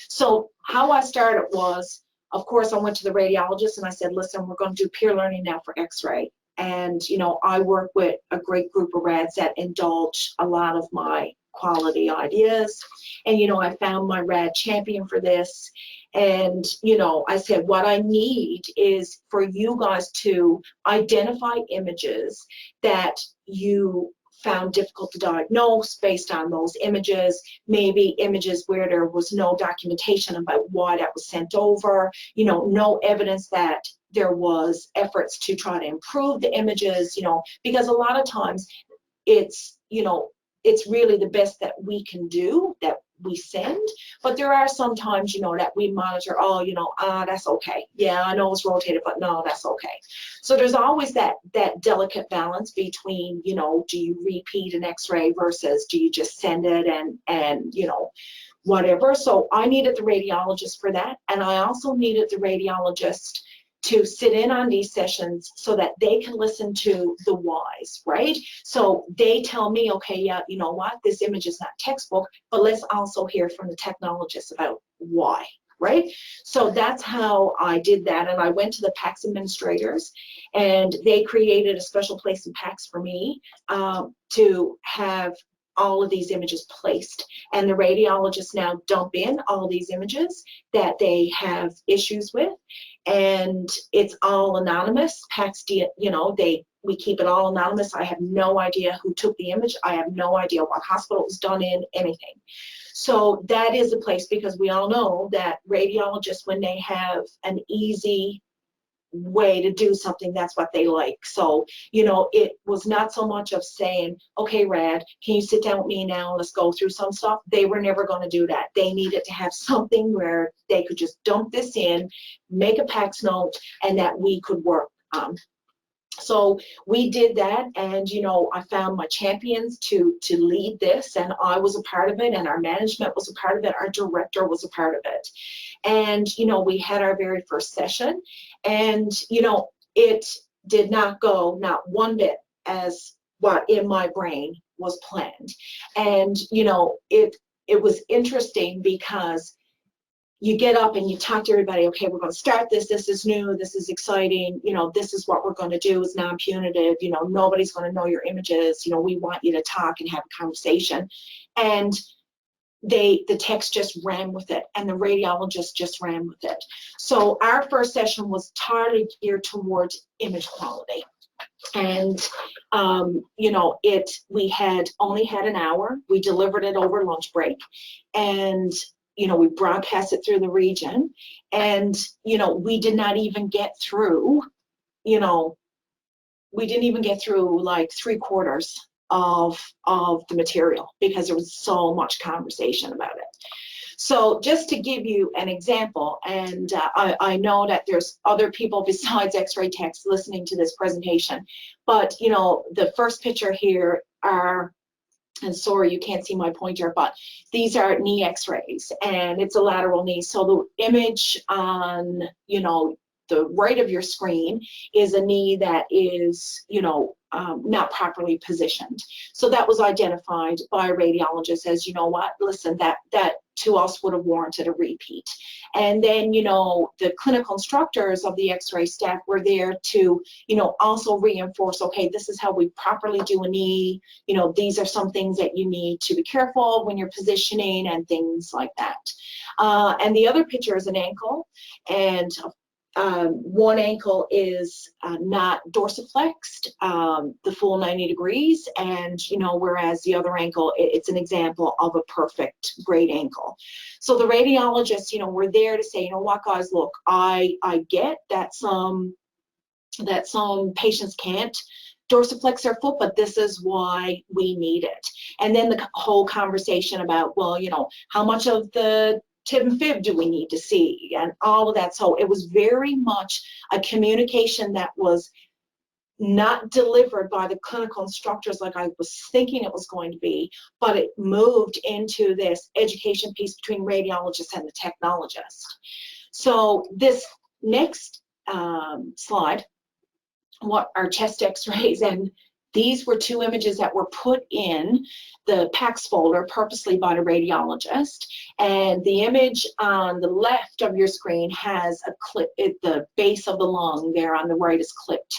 So how I started was, of course, I went to the radiologist and I said, listen, we're going to do peer learning now for X-ray. And, you know, I work with a great group of rads that indulge a lot of my quality ideas. And, you know, I found my rad champion for this. And, you know, I said, what I need is for you guys to identify images that you found difficult to diagnose based on those images, maybe images where there was no documentation about why that was sent over, you know, no evidence that there was efforts to try to improve the images, you know, because a lot of times it's, you know, it's really the best that we can do, that we send, but there are some times, you know, that we monitor, oh, you know, that's okay. Yeah, I know it's rotated, but no, that's okay. So there's always that delicate balance between, you know, do you repeat an X-ray versus do you just send it and you know, whatever. So I needed the radiologist for that. And I also needed the radiologist to sit in on these sessions so that they can listen to the whys, right? So they tell me, okay, yeah, you know what, this image is not textbook, but let's also hear from the technologist about why, right? So that's how I did that. And I went to the PACS administrators and they created a special place in PACS for me to have all of these images placed, and the radiologists now dump in all these images that they have issues with, and it's all anonymous. PACS, you know, we keep it all anonymous. I have no idea who took the image. I have no idea what hospital it was done in, anything. So that is a place, because we all know that radiologists, when they have an easy way to do something, that's what they like. So, you know, it was not so much of saying, okay, Rad, can you sit down with me now, let's go through some stuff. They were never going to do that. They needed to have something where they could just dump this in, make a PACS note, and that we could work on. So we did that, and, you know, I found my champions to lead this, and I was a part of it, and our management was a part of it, our director was a part of it. And, you know, we had our very first session, and, you know, it did not go not one bit as what in my brain was planned. And, you know, it was interesting because you get up and you talk to everybody, okay, we're going to start this is new, this is exciting, you know, this is what we're going to do, it's non-punitive, you know, nobody's going to know your images, you know, we want you to talk and have a conversation. And the text just ran with it, and the radiologist just ran with it. So our first session was entirely geared towards image quality. And you know, we had only had an hour. We delivered it over lunch break, and you know, we broadcast it through the region, and you know, we did not even get through, you know, we didn't even get through like 3/4 of the material because there was so much conversation about it. So just to give you an example, and I know that there's other people besides X-ray techs listening to this presentation, but you know, the first picture here are, and sorry you can't see my pointer, but these are knee X-rays, and it's a lateral knee. So the image on, you know, the right of your screen is a knee that is, you know, not properly positioned. So that was identified by a radiologist as, you know what, listen, that to us would have warranted a repeat. And then, you know, the clinical instructors of the X-ray staff were there to, you know, also reinforce, okay, this is how we properly do a knee. You know, these are some things that you need to be careful when you're positioning and things like that. And the other picture is an ankle, and one ankle is not dorsiflexed the full 90 degrees, and you know, whereas the other ankle, it's an example of a perfect great ankle. So the radiologists, you know, were there to say, you know what, guys, look, I get that some patients can't dorsiflex their foot, but this is why we need it. And then the whole conversation about, well, you know, how much of the tib and fib do we need to see, and all of that. So it was very much a communication that was not delivered by the clinical instructors like I was thinking it was going to be, but it moved into this education piece between radiologists and the technologist. So this next slide, what are chest x-rays, and these were two images that were put in the PACS folder purposely by the radiologist. And the image on the left of your screen has a clip, the base of the lung there on the right is clipped.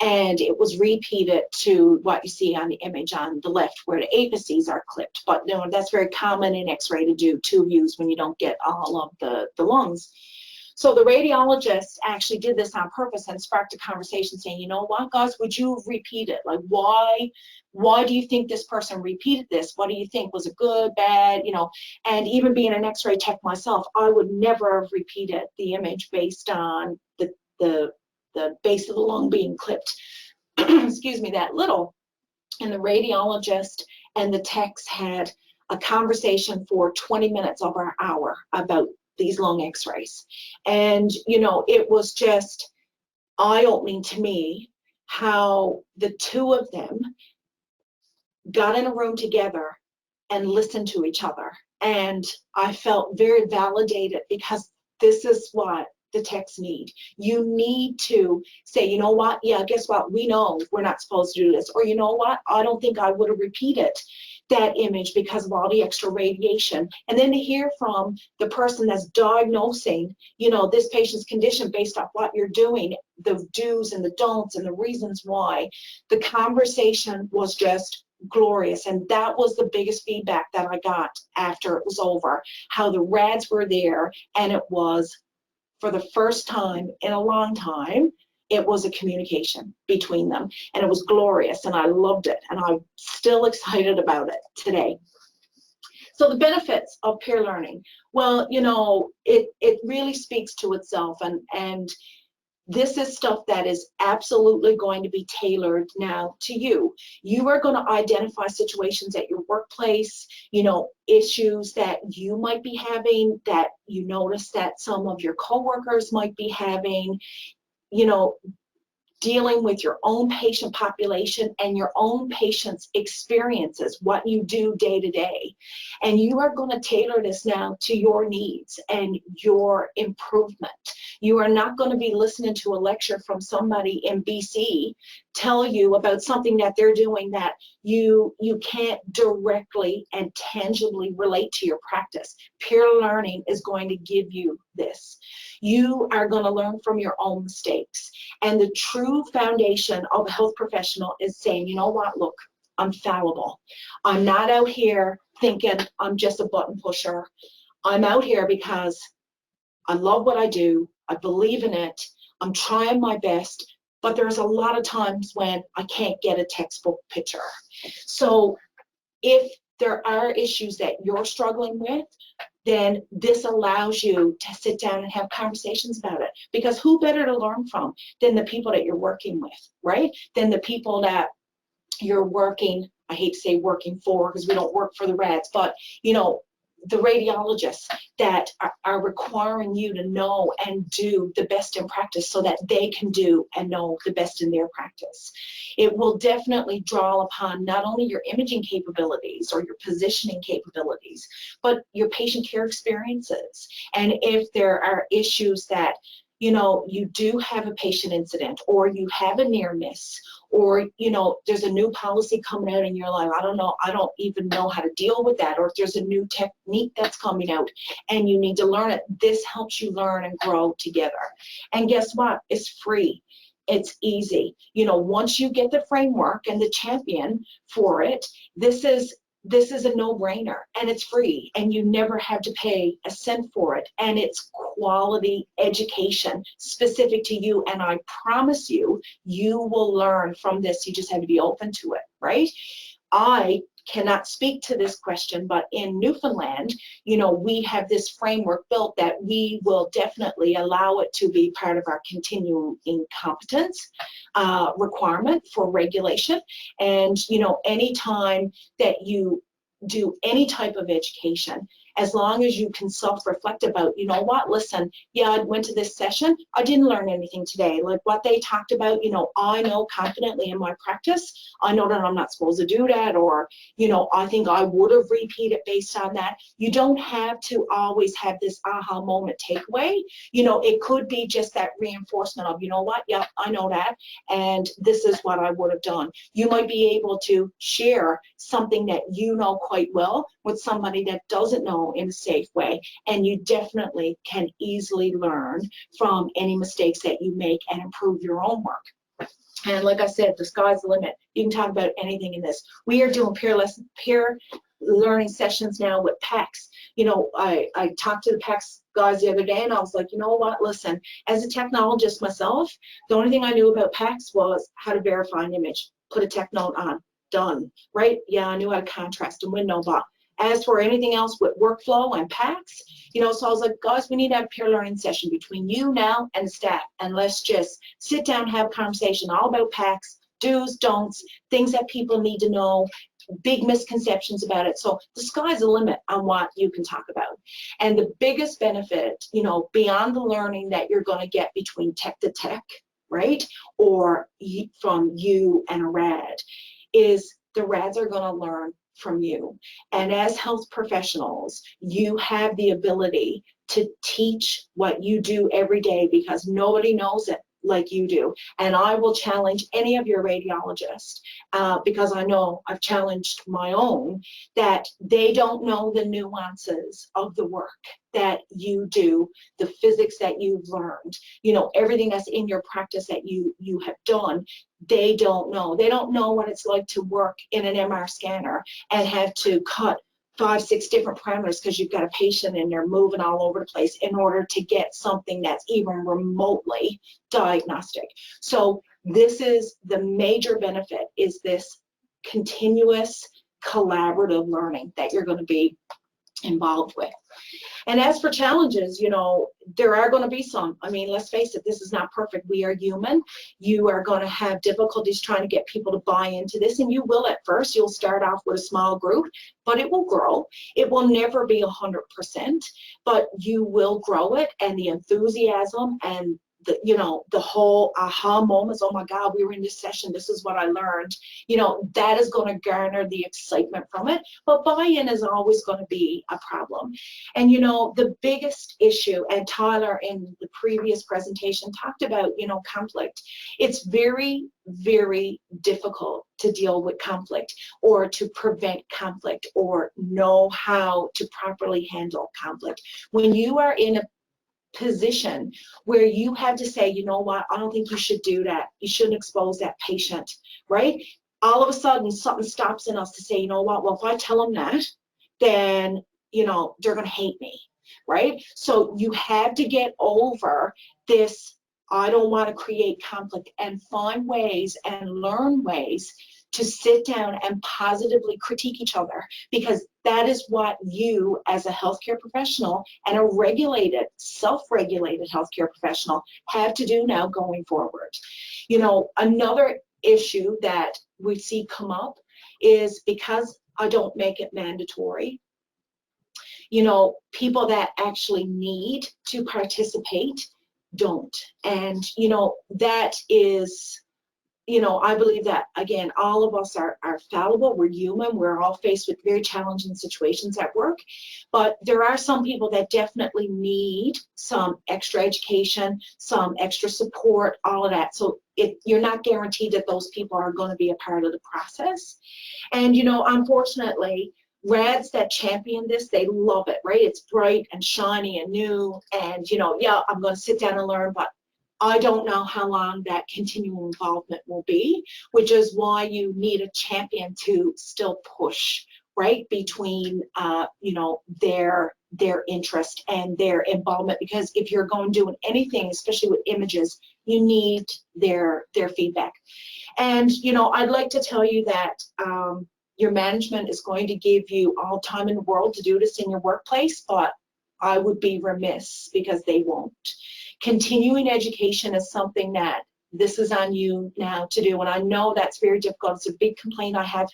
And it was repeated to what you see on the image on the left where the apices are clipped. But you know, that's very common in X-ray to do two views when you don't get all of the lungs. So the radiologist actually did this on purpose and sparked a conversation saying, you know what, guys, would you repeat it? Like, why do you think this person repeated this? What do you think? Was it good, bad, you know? And even being an X-ray tech myself, I would never have repeated the image based on the base of the lung being clipped, excuse me, that little. And the radiologist and the techs had a conversation for 20 minutes over an hour about these lung x-rays. And, you know, it was just eye-opening to me how the two of them got in a room together and listened to each other. And I felt very validated because this is what the techs need. You need to say, you know what, yeah, guess what, we know we're not supposed to do this. Or you know what, I don't think I would have repeated that image because of all the extra radiation. And then to hear from the person that's diagnosing, you know, this patient's condition based off what you're doing, the do's and the don'ts and the reasons why, the conversation was just glorious. And that was the biggest feedback that I got after it was over, how the rads were there, and it was, for the first time in a long time, it was a communication between them, and it was glorious, and I loved it, and I'm still excited about it today. So the benefits of peer learning, well, you know, it really speaks to itself, and this is stuff that is absolutely going to be tailored now to you. You are going to identify situations at your workplace, you know, issues that you might be having, that you notice that some of your coworkers might be having, you know, dealing with your own patient population and your own patient's experiences, what you do day to day. And you are going to tailor this now to your needs and your improvement. You are not going to be listening to a lecture from somebody in BC tell you about something that they're doing that you can't directly and tangibly relate to your practice. Peer learning is going to give you this. You are going to learn from your own mistakes. And the true foundation of a health professional is saying, you know what, look, I'm fallible. I'm not out here thinking I'm just a button pusher. I'm out here because I love what I do. I believe in it. I'm trying my best. But there's a lot of times when I can't get a textbook picture. So if there are issues that you're struggling with, then this allows you to sit down and have conversations about it. Because who better to learn from than the people that you're working with, right? Than the people that you're working, I hate to say working for because we don't work for the rads, but you know, the radiologists that are requiring you to know and do the best in practice so that they can do and know the best in their practice. It will definitely draw upon not only your imaging capabilities or your positioning capabilities, but your patient care experiences. And if there are issues that, you do have a patient incident, or you have a near miss, or there's a new policy coming out and you're like, I don't even know how to deal with that, or if there's a new technique that's coming out and you need to learn it, this helps you learn and grow together. And guess what? It's free. It's easy. Once you get the framework and the champion for it, this is a no-brainer, and it's free, and you never have to pay a cent for it, and it's quality education specific to you, and I promise you, you will learn from this. You just have to be open to it, right? I cannot speak to this question, but in Newfoundland, we have this framework built that we will definitely allow it to be part of our continuing competence requirement for regulation. And, anytime that you do any type of education, as long as you can self-reflect about, listen, yeah, I went to this session, I didn't learn anything today. Like what they talked about, I know confidently in my practice, I know that I'm not supposed to do that, or, I think I would have repeated based on that. You don't have to always have this aha moment takeaway. It could be just that reinforcement of, yeah, I know that, and this is what I would have done. You might be able to share something that you know quite well with somebody that doesn't know in a safe way, and you definitely can easily learn from any mistakes that you make and improve your own work. And like I said, the sky's the limit. You can talk about anything in this. We are doing peer learning sessions now with PACS. I talked to the PACS guys the other day, and I was like, listen, as a technologist myself, the only thing I knew about PACS was how to verify an image, put a tech note on, done, right? Yeah, I knew how to contrast and window, but as for anything else with workflow and PACS, so I was like, guys, we need to have a peer learning session between you now and the staff, and let's just sit down and have a conversation all about PACS, do's, don'ts, things that people need to know, big misconceptions about it. So the sky's the limit on what you can talk about. And the biggest benefit, beyond the learning that you're going to get between tech to tech, right, or from you and a RAD, is the RADs are going to learn from you. And as health professionals, you have the ability to teach what you do every day, because nobody knows it like you do. And I will challenge any of your radiologists, because I know I've challenged my own, that they don't know the nuances of the work that you do, the physics that you've learned, everything that's in your practice that you have done. They don't know. They don't know what it's like to work in an MR scanner and have to cut 5, 6 different parameters because you've got a patient and they're moving all over the place in order to get something that's even remotely diagnostic. So this is the major benefit, is this continuous collaborative learning that you're going to be involved with. And as for challenges, there are going to be some. I mean, let's face it, this is not perfect. We are human. You are going to have difficulties trying to get people to buy into this, and you will at first. You'll start off with a small group, but it will grow. It will never be 100%, but you will grow it, and the enthusiasm and the whole aha moments, oh my God, we were in this session, this is what I learned, that is going to garner the excitement from it. But buy-in is always going to be a problem. And the biggest issue, and Tyler in the previous presentation talked about, conflict. It's very, very difficult to deal with conflict, or to prevent conflict, or know how to properly handle conflict. When you are in a position where you have to say, I don't think you should do that. You shouldn't expose that patient, right? All of a sudden, something stops in us to say, well, if I tell them that, then, they're going to hate me, right? So you have to get over this, I don't want to create conflict, and find ways and learn ways to sit down and positively critique each other, because that is what you as a healthcare professional and a regulated, self-regulated healthcare professional have to do now going forward. Another issue that we see come up is, because I don't make it mandatory, people that actually need to participate don't. And, that is, I believe that, again, all of us are fallible. We're human. We're all faced with very challenging situations at work. But there are some people that definitely need some extra education, some extra support, all of that. So you're not guaranteed that those people are going to be a part of the process. And, unfortunately, rads that champion this, they love it, right? It's bright and shiny and new. And, yeah, I'm going to sit down and learn, but I don't know how long that continual involvement will be, which is why you need a champion to still push, right, between, their interest and their involvement. Because if you're going doing anything, especially with images, you need their feedback. And, I'd like to tell you that your management is going to give you all time in the world to do this in your workplace, but I would be remiss because they won't. Continuing education is something that this is on you now to do, and I know that's very difficult. It's a big complaint I have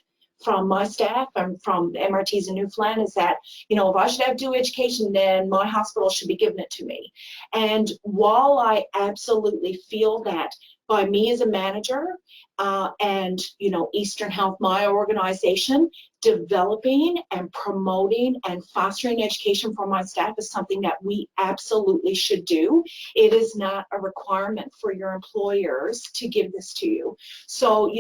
from my staff and from MRTs in Newfoundland is that, if I should have to do education, then my hospital should be giving it to me. And while I absolutely feel that by me as a manager and, Eastern Health, my organization, developing and promoting and fostering education for my staff is something that we absolutely should do. It is not a requirement for your employers to give this to you. So,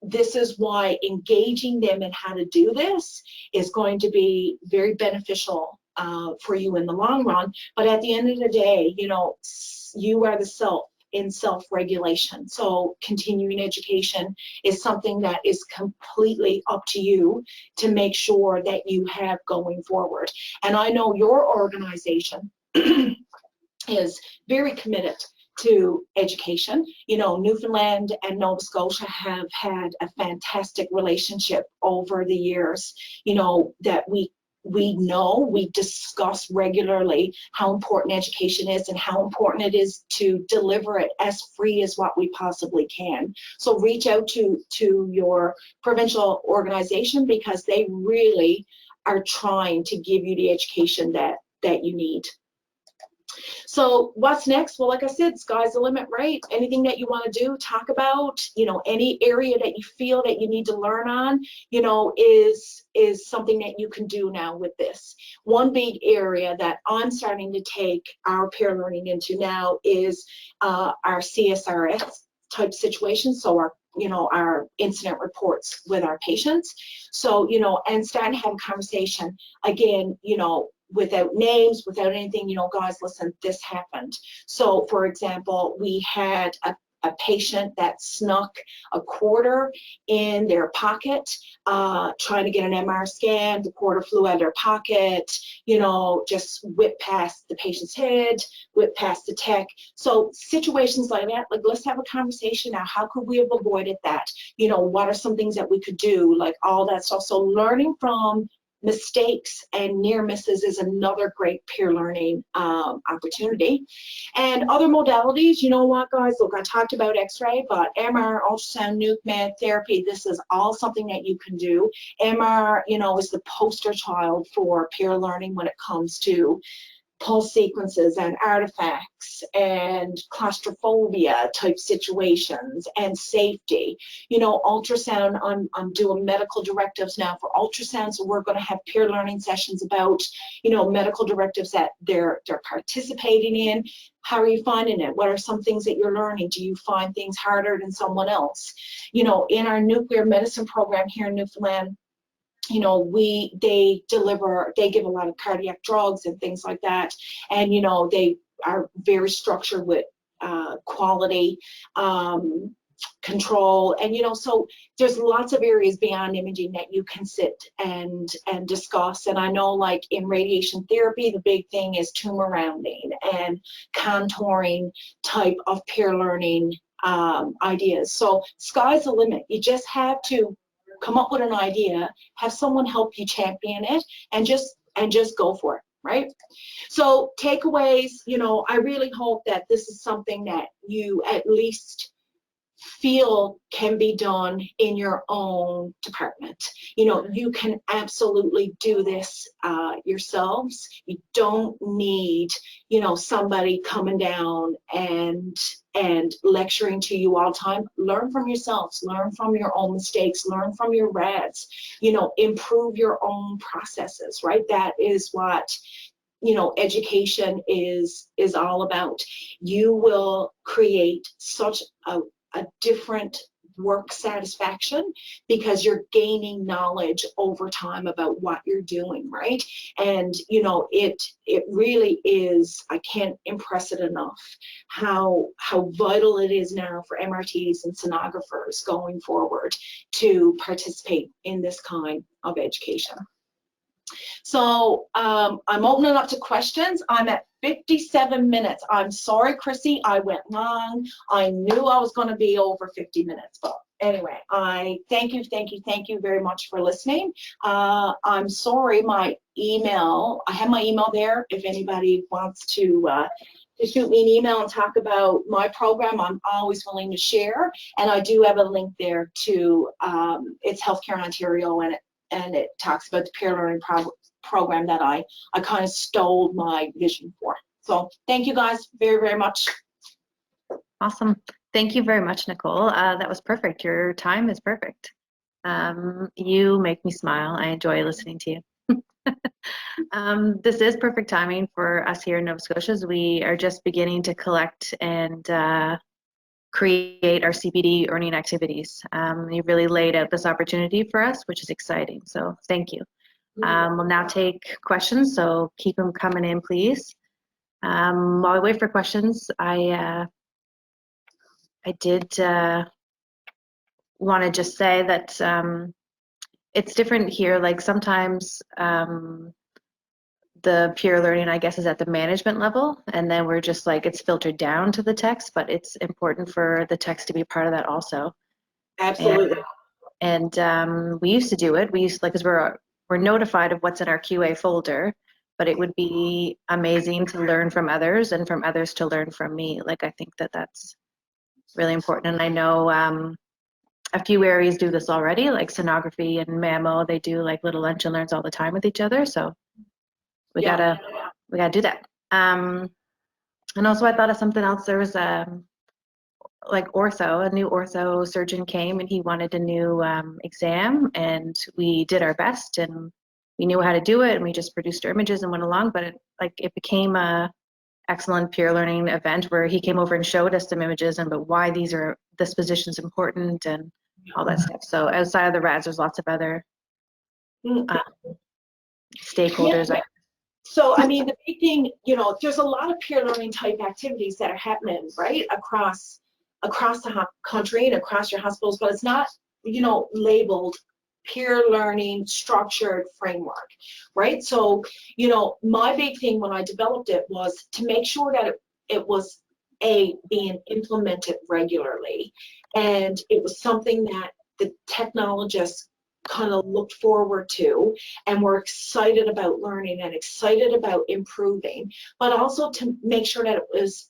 this is why engaging them in how to do this is going to be very beneficial for you in the long run. But at the end of the day, you are the self in self-regulation. So continuing education is something that is completely up to you to make sure that you have going forward. And I know your organization is very committed to education. Newfoundland and Nova Scotia have had a fantastic relationship over the years, that we discuss regularly how important education is and how important it is to deliver it as free as what we possibly can. So reach out to your provincial organization because they really are trying to give you the education that you need. So what's next? Well, like I said, sky's the limit, right? Anything that you want to do, talk about, any area that you feel that you need to learn on, is something that you can do now with this. One big area that I'm starting to take our peer learning into now is our CSRS type situations. So our incident reports with our patients. So, and starting to have a conversation again, without names, without anything, guys, listen, this happened. So, for example, we had a patient that snuck a quarter in their pocket, trying to get an MR scan. The quarter flew out of their pocket, just whipped past the patient's head, whipped past the tech. So situations like that, like, let's have a conversation now. How could we have avoided that? What are some things that we could do? Like all that stuff. So learning from mistakes and near misses is another great peer learning opportunity. And other modalities, you know what, guys, look, I talked about x-ray, but MR, ultrasound, nuke med, therapy, this is all something that you can do. MR, is the poster child for peer learning when it comes to pulse sequences and artifacts and claustrophobia type situations and safety. Ultrasound, I'm doing medical directives now for ultrasound, so we're going to have peer learning sessions about, medical directives that they're participating in. How are you finding it? What are some things that you're learning? Do you find things harder than someone else? In our nuclear medicine program here in Newfoundland, they give a lot of cardiac drugs and things like that. And, they are very structured with quality control. And, so there's lots of areas beyond imaging that you can sit and discuss. And I know, like in radiation therapy, the big thing is tumor rounding and contouring type of peer learning ideas. So sky's the limit. You just have to come up with an idea, have someone help you champion it, and just go for it, right? So takeaways, I really hope that this is something that you at least feel can be done in your own department. You know, you can absolutely do this yourselves. You don't need, you know, somebody coming down and lecturing to you all the time. Learn from yourselves, learn from your own mistakes, learn from your rads, you know, improve your own processes, right? That is what, you know, education is all about. You will create such a different work satisfaction because you're gaining knowledge over time about what you're doing, right? And you know, it really is, I can't impress it enough how vital it is now for MRTs and sonographers going forward to participate in this kind of education. So I'm opening up to questions. I'm at 57 minutes. I'm sorry, Chrissy, I went long. I knew I was going to be over 50 minutes, but anyway, I thank you very much for listening. I'm sorry, my email, I have my email there. If anybody wants to shoot me an email and talk about my program, I'm always willing to share. And I do have a link there to it's Healthcare Ontario, and it talks about the peer learning program that I kind of stole my vision for. So thank you guys very, very much. Awesome. Thank you very much, Nicole. That was perfect. Your time is perfect. You make me smile. I enjoy listening to you. This is perfect timing for us here in Nova Scotia, as we are just beginning to collect and create our CPD earning activities. You really laid out this opportunity for us, which is exciting. So thank you. We'll now take questions, so keep them coming in, please. While we wait for questions, I did want to just say that it's different here. Like sometimes the peer learning, I guess, is at the management level, and then we're just like, it's filtered down to the text, but it's important for the text to be part of that also. Absolutely. And we used to do it. We used to, like, because we're notified of what's in our QA folder, but it would be amazing to learn from others and from others to learn from me. Like, I think that that's really important. And I know a few areas do this already, like sonography and mammo. They do like little lunch and learns all the time with each other. So we gotta do that. And also, I thought of something else. There was like ortho, a new ortho surgeon came and he wanted a new exam, and we did our best and we knew how to do it, and we just produced our images and went along. But it became a excellent peer learning event where he came over and showed us some images and about why this position's important and all that stuff. So outside of the RADs, there's lots of other stakeholders. Yeah. So, I mean, the big thing, you know, there's a lot of peer learning type activities that are happening, right, across the country and across your hospitals, but it's not, you know, labeled peer learning structured framework, right? So, you know, my big thing when I developed it was to make sure that it was being implemented regularly, and it was something that the technologists kind of looked forward to and were excited about learning and excited about improving, but also to make sure that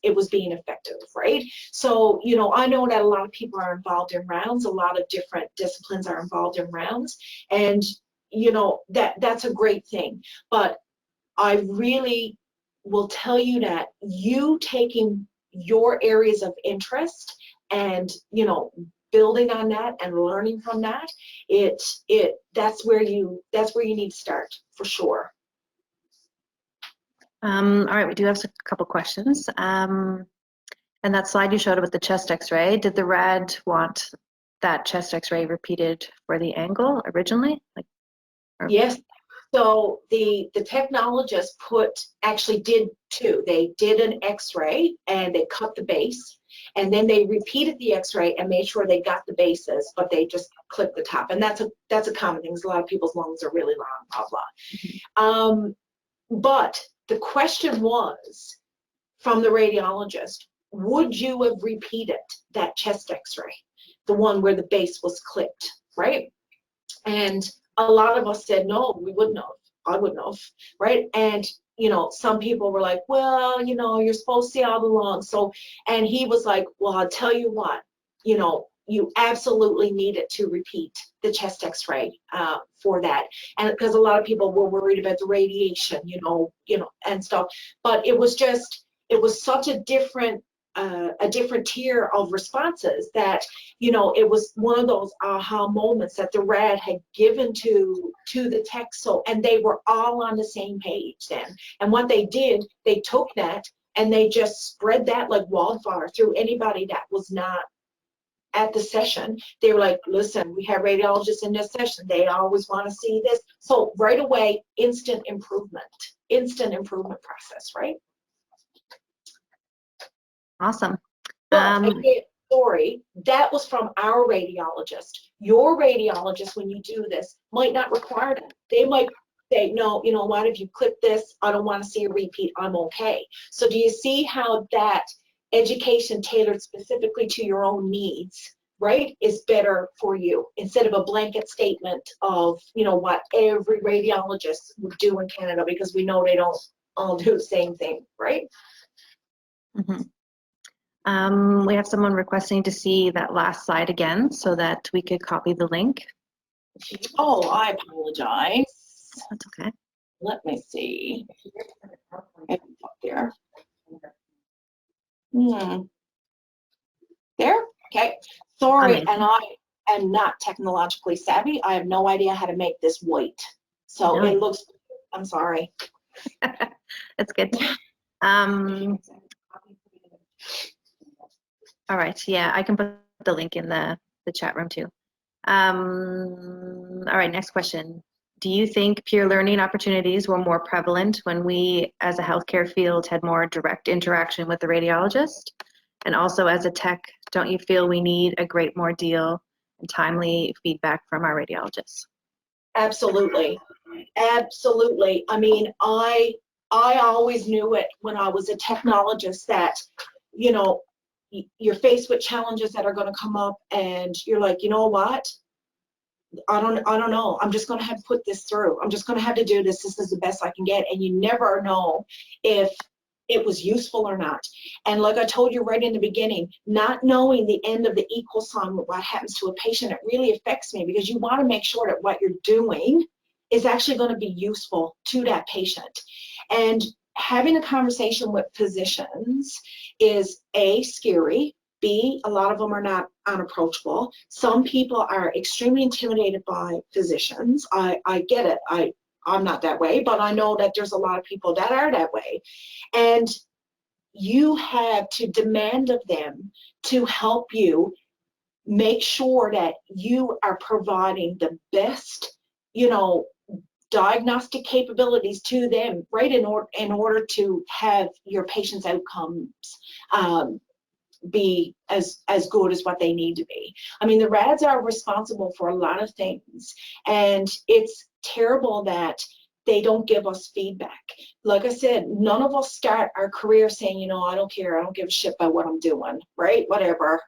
it was being effective, right? So, you know, I know that a lot of people are involved in rounds, a lot of different disciplines are involved in rounds, and you know, that's a great thing. But I really will tell you that you taking your areas of interest and, you know, building on that and learning from that, that's where you need to start for sure. All right, we do have a couple questions. And that slide you showed about the chest X-ray, did the RAD want that chest X-ray repeated for the angle originally? Yes. So the technologist actually did two. They did an X-ray and they cut the base, and then they repeated the X-ray and made sure they got the bases, but they just clipped the top. And that's a common thing. A lot of people's lungs are really long, blah blah. Mm-hmm. But the question was from the radiologist: would you have repeated that chest X-ray, the one where the base was clipped, right? And a lot of us said, no, we wouldn't have. I wouldn't have, right? And, you know, some people were like, well, you know, you're supposed to see all the lungs. So, and he was like, well, I'll tell you what, you absolutely needed to repeat the chest x-ray for that. And because a lot of people were worried about the radiation, and stuff, but it was such a different tier of responses that, it was one of those aha moments that the rad had given to the tech. So, and they were all on the same page then. And what they did, they took that and they just spread that like wildfire through anybody that was not at the session. They were like, listen, we have radiologists in this session. They always want to see this. So right away, instant improvement process, right? Awesome. But again, sorry, that was from our radiologist. Your radiologist, when you do this, might not require that. They might say, no, you know what, if you click this, I don't want to see a repeat, I'm okay. So do you see how that education tailored specifically to your own needs, right, is better for you, instead of a blanket statement of, what every radiologist would do in Canada, because we know they don't all do the same thing, right? We have someone requesting to see that last slide again so that we could copy the link. Oh, I apologize. That's okay. Let me see. There. There? Okay. Sorry, Amazing. and I am not technologically savvy. I have no idea how to make this white. So it looks, I'm sorry. That's good. All right, yeah, I can put the link in the chat room too. All right, next question. Do you think peer learning opportunities were more prevalent when we as a healthcare field had more direct interaction with the radiologist? And also as a tech, don't you feel we need a great more deal and timely feedback from our radiologists? Absolutely. Absolutely. I mean, I always knew it when I was a technologist that, you're faced with challenges that are going to come up and you're like, you know what? I don't know. I'm just going to have to put this through. I'm just going to have to do this. This is the best I can get. And you never know if it was useful or not. And like I told you right in the beginning, not knowing the end of the equal sign with what happens to a patient, it really affects me, because you want to make sure that what you're doing is actually going to be useful to that patient. And having a conversation with physicians is A, scary. B, a lot of them are not unapproachable. Some people are extremely intimidated by physicians. I get it. I'm not that way, but I know that there's a lot of people that are that way. And you have to demand of them to help you make sure that you are providing the best, diagnostic capabilities to them, right, in order to have your patient's outcomes be as good as what they need to be. I mean, the RADs are responsible for a lot of things, and it's terrible that they don't give us feedback. Like I said, none of us start our career saying, I don't care, I don't give a shit about what I'm doing, right? Whatever.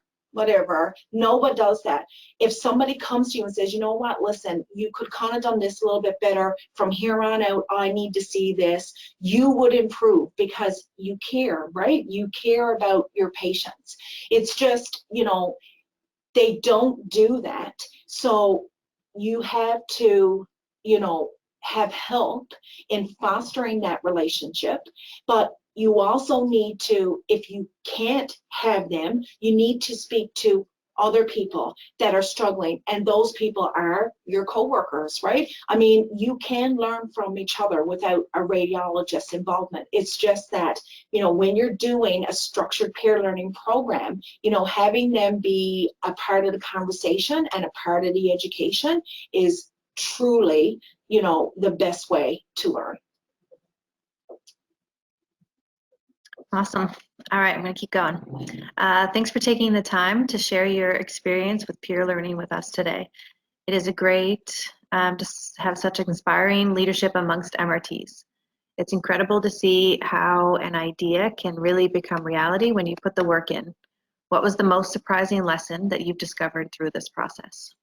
No one does that. If somebody comes to you and says, you know what, listen, you could kind of done this a little bit better, from here on out, I need to see this, you would improve because you care, right? You care about your patients. It's just, they don't do that. So you have to, have help in fostering that relationship, but you also need to, if you can't have them, you need to speak to other people that are struggling, and those people are your coworkers, right? I mean, you can learn from each other without a radiologist's involvement. It's just that, when you're doing a structured peer learning program, having them be a part of the conversation and a part of the education is truly, the best way to learn. Awesome. All right, I'm going to keep going. Thanks for taking the time to share your experience with peer learning with us today. It is a great to have such inspiring leadership amongst MRTs. It's incredible to see how an idea can really become reality when you put the work in. What was the most surprising lesson that you've discovered through this process?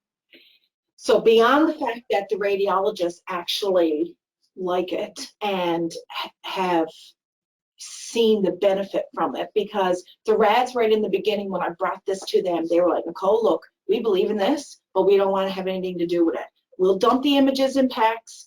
So beyond the fact that the radiologists actually like it and have seen the benefit from it, because the rads right in the beginning, when I brought this to them, they were like, Nicole, look, we believe in this, but we don't want to have anything to do with it. We'll dump the images in packs,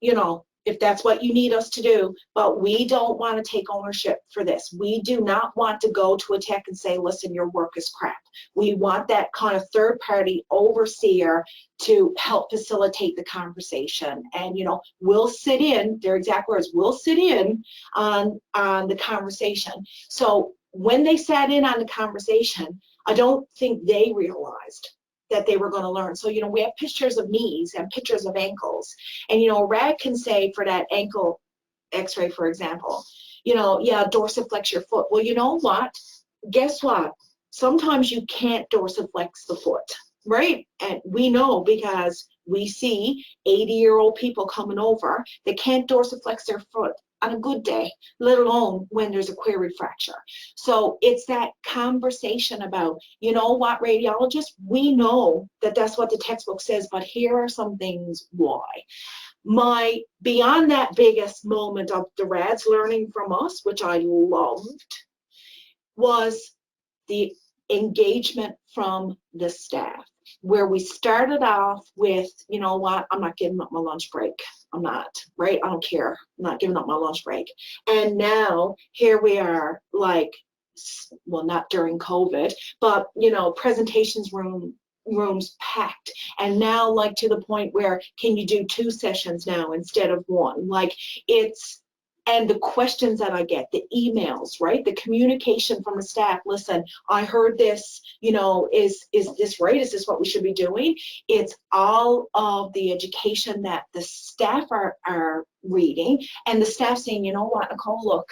you know, if that's what you need us to do, but we don't want to take ownership for this. We do not want to go to a tech and say, listen, your work is crap. We want that kind of third party overseer to help facilitate the conversation. And, you know, we'll sit in, their exact words, we'll sit in on the conversation. So when they sat in on the conversation, I don't think they realized that they were going to learn. So, you know, we have pictures of knees and pictures of ankles. And, you know, a rad can say for that ankle x-ray, for example, you know, yeah, dorsiflex your foot. Well, you know what? Guess what? Sometimes you can't dorsiflex the foot, right? And we know because we see 80-year-old people coming over that can't dorsiflex their foot on a good day, let alone when there's a query fracture. So it's that conversation about, you know what, radiologists, we know that that's what the textbook says, but here are some things why. My, beyond that biggest moment of the rads learning from us, which I loved, was the engagement from the staff, where we started off with, you know what, I'm not giving up my lunch break. I'm not, right? I don't care. I'm not giving up my lunch break. And now here we are, like, well, not during COVID, but, you know, presentations rooms packed. And now, like, to the point where, can you do 2 sessions now instead of 1? Like, it's, and the questions that I get, the emails, right? The communication from the staff, listen, I heard this, you know, is this right? Is this what we should be doing? It's all of the education that the staff are reading, and the staff saying, you know what, Nicole, look,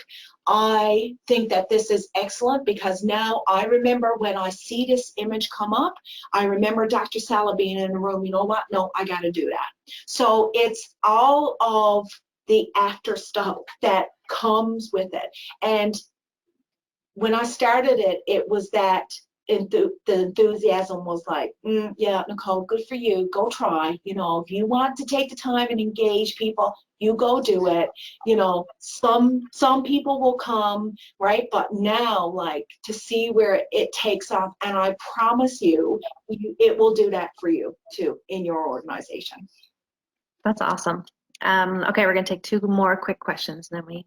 I think that this is excellent, because now I remember when I see this image come up, I remember Dr. Sala being in the room, you know what, no, I got to do that. So it's all of the after stuff that comes with it. And when I started it, it was that the enthusiasm was like, yeah, Nicole, good for you. Go try. You know, if you want to take the time and engage people, you go do it. You know, some people will come, right? But now, like, to see where it takes off, and I promise you, it will do that for you too in your organization. That's awesome. Okay, we're going to take 2 more quick questions, and then we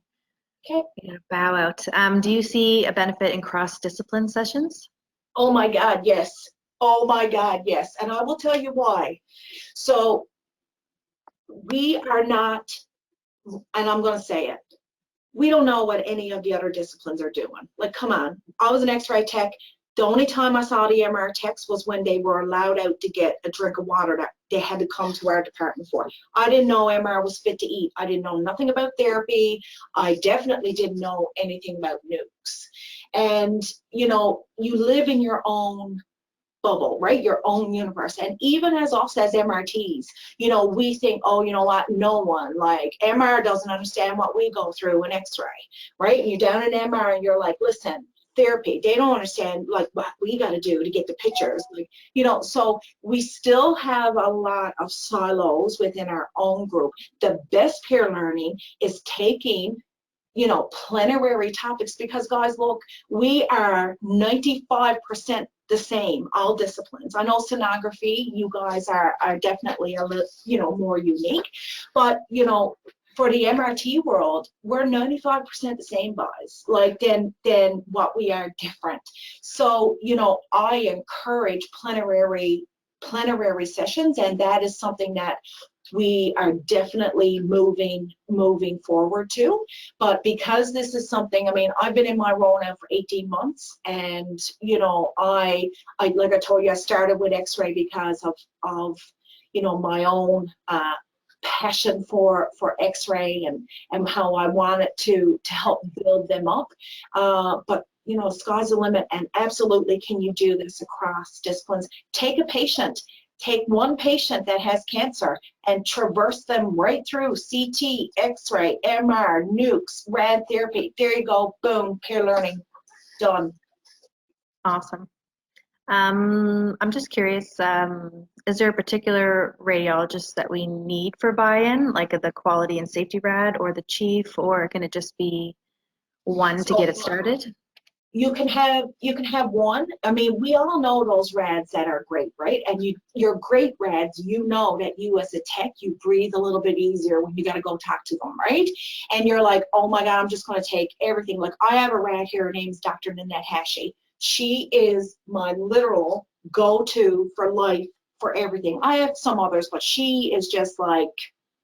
bow out. Do you see a benefit in cross-discipline sessions? Oh my God, yes. Oh my God, yes. And I will tell you why. So we are not, and I'm going to say it, we don't know what any of the other disciplines are doing. Like, come on. I was an X-ray tech. The only time I saw the MR techs was when they were allowed out to get a drink of water that they had to come to our department for. I didn't know MR was fit to eat. I didn't know nothing about therapy. I definitely didn't know anything about nukes. And, you know, you live in your own bubble, right? Your own universe. And even as us as MRTs, you know, we think, oh, you know what? No one, like, MR doesn't understand what we go through in X-ray, right? And you're down in MR and you're like, listen, therapy, they don't understand, like, what we got to do to get the pictures, like, you know. So we still have a lot of silos within our own group. The best peer learning is taking, you know, plenary topics, because, guys, look, we are 95% the same, all disciplines. I know sonography, you guys are definitely a little, you know, more unique, but, you know, for the MRT world, we're 95% the same, guys, like, then what we are different. So, you know, I encourage plenary sessions, and that is something that we are definitely moving forward to. But because this is something, I mean, I've been in my role now for 18 months, and, you know, I like I told you, I started with X-ray because of you know, my own passion for X-ray and how I wanted to help build them up. But, you know, sky's the limit, and absolutely, can you do this across disciplines? Take a patient. Take one patient that has cancer and traverse them right through CT, X-ray, MR, nukes, rad therapy. There you go. Boom. Peer learning. Done. Awesome. I'm just curious, is there a particular radiologist that we need for buy-in, like the quality and safety rad or the chief, or can it just be One to So get it started? you can have one. I mean, we all know those rads that are great, right? And your great rads, you know that you as a tech, you breathe a little bit easier when you got to go talk to them, right? And you're like, oh my God, I'm just going to take everything. Like I have a rad here, her name's Dr. Nanette Hashi. She is my literal go-to for life for everything. I have some others, but she is just like,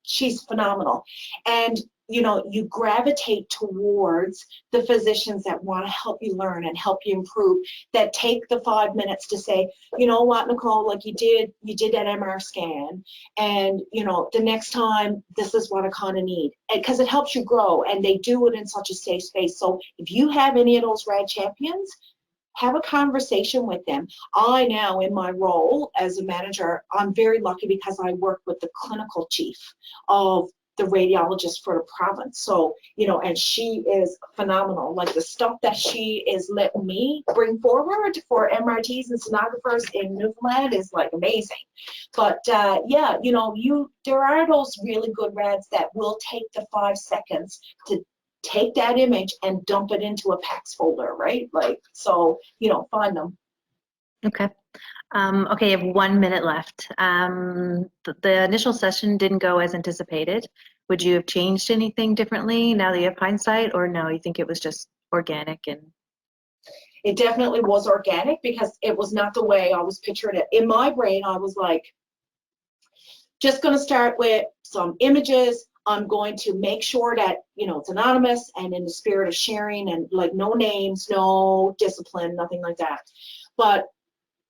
she's phenomenal. And you gravitate towards the physicians that want to help you learn and help you improve, that take the 5 minutes to say, you know what, Nicole, like you did that MR scan, and the next time this is what I kind of need, because it helps you grow, and they do it in such a safe space. So if you have any of those rad champions, have a conversation with them. I now, in my role as a manager, I'm very lucky because I work with the clinical chief of the radiologist for the province. So, and she is phenomenal. Like the stuff that she is letting me bring forward for MRTs and sonographers in Newfoundland is like amazing. But yeah, there are those really good rads that will take the 5 seconds to take that image and dump it into a PACS folder, right? Like, so, find them. Okay. Okay, you have 1 minute left. The initial session didn't go as anticipated. Would you have changed anything differently now that you have hindsight, or no, you think it was just organic? And it definitely was organic because it was not the way I was picturing it. In my brain, I was like, just going to start with some images. I'm going to make sure that, it's anonymous and in the spirit of sharing, and like no names, no discipline, nothing like that. But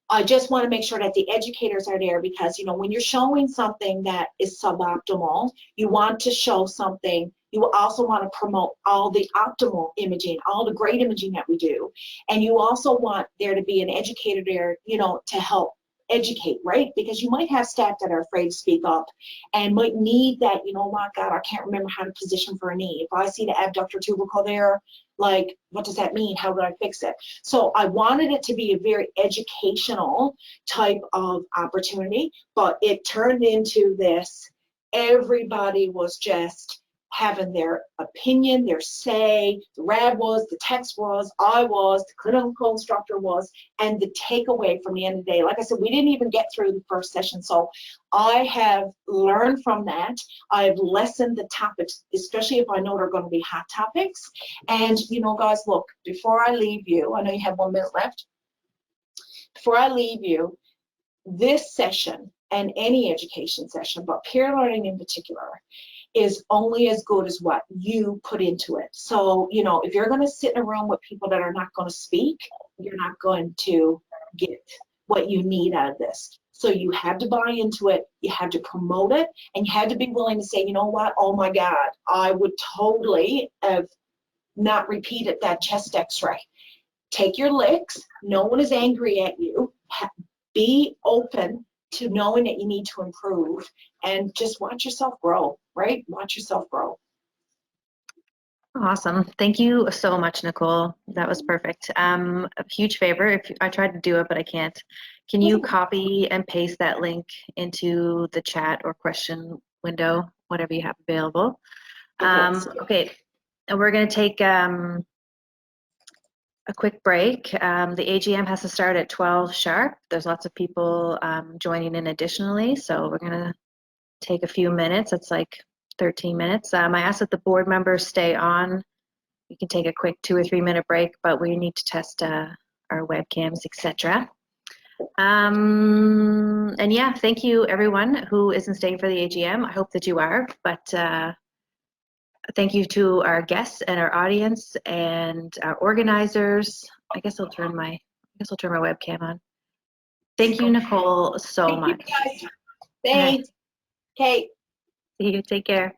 I just want to make sure that the educators are there because, when you're showing something that is suboptimal, you want to show something. You also want to promote all the optimal imaging, all the great imaging that we do. And you also want there to be an educator there, to help educate, right? Because you might have staff that are afraid to speak up and might need that, oh my God, I can't remember how to position for a knee. If I see the abductor tubercle there, like, what does that mean? How do I fix it? So I wanted it to be a very educational type of opportunity, but it turned into this. Everybody was just having their opinion, their say. The rad was, the text was, I was, the clinical instructor was, and the takeaway from the end of the day. Like I said, we didn't even get through the first session. So I have learned from that. I've lessened the topics, especially if I know they're going to be hot topics. And, guys, look, before I leave you, I know you have 1 minute left. Before I leave you, this session and any education session, but peer learning in particular, is only as good as what you put into it. So, if you're going to sit in a room with people that are not going to speak, you're not going to get what you need out of this. So you have to buy into it, you have to promote it, and you have to be willing to say, you know what, oh my God, I would totally have not repeated that chest x-ray. Take your licks, no one is angry at you, be open to knowing that you need to improve, and just watch yourself grow, right? Watch yourself grow. awesome. Thank you so much, Nicole. That was perfect. A huge favor, if I tried to do it, but I can't. Can you copy and paste that link into the chat or question window, whatever you have available? Okay, and we're going to take a quick break. The AGM has to start at 12 sharp. There's lots of people joining in additionally, so we're going to take a few minutes. It's like 13 minutes. I ask that the board members stay on. We can take a quick 2 or 3 minute break, but we need to test our webcams, etc. And yeah, thank you everyone who isn't staying for the AGM. I hope that you are, but thank you to our guests and our audience and our organizers. I guess I'll turn my webcam on. Thank you, Nicole, so much. Thanks. Okay. See you. Take care.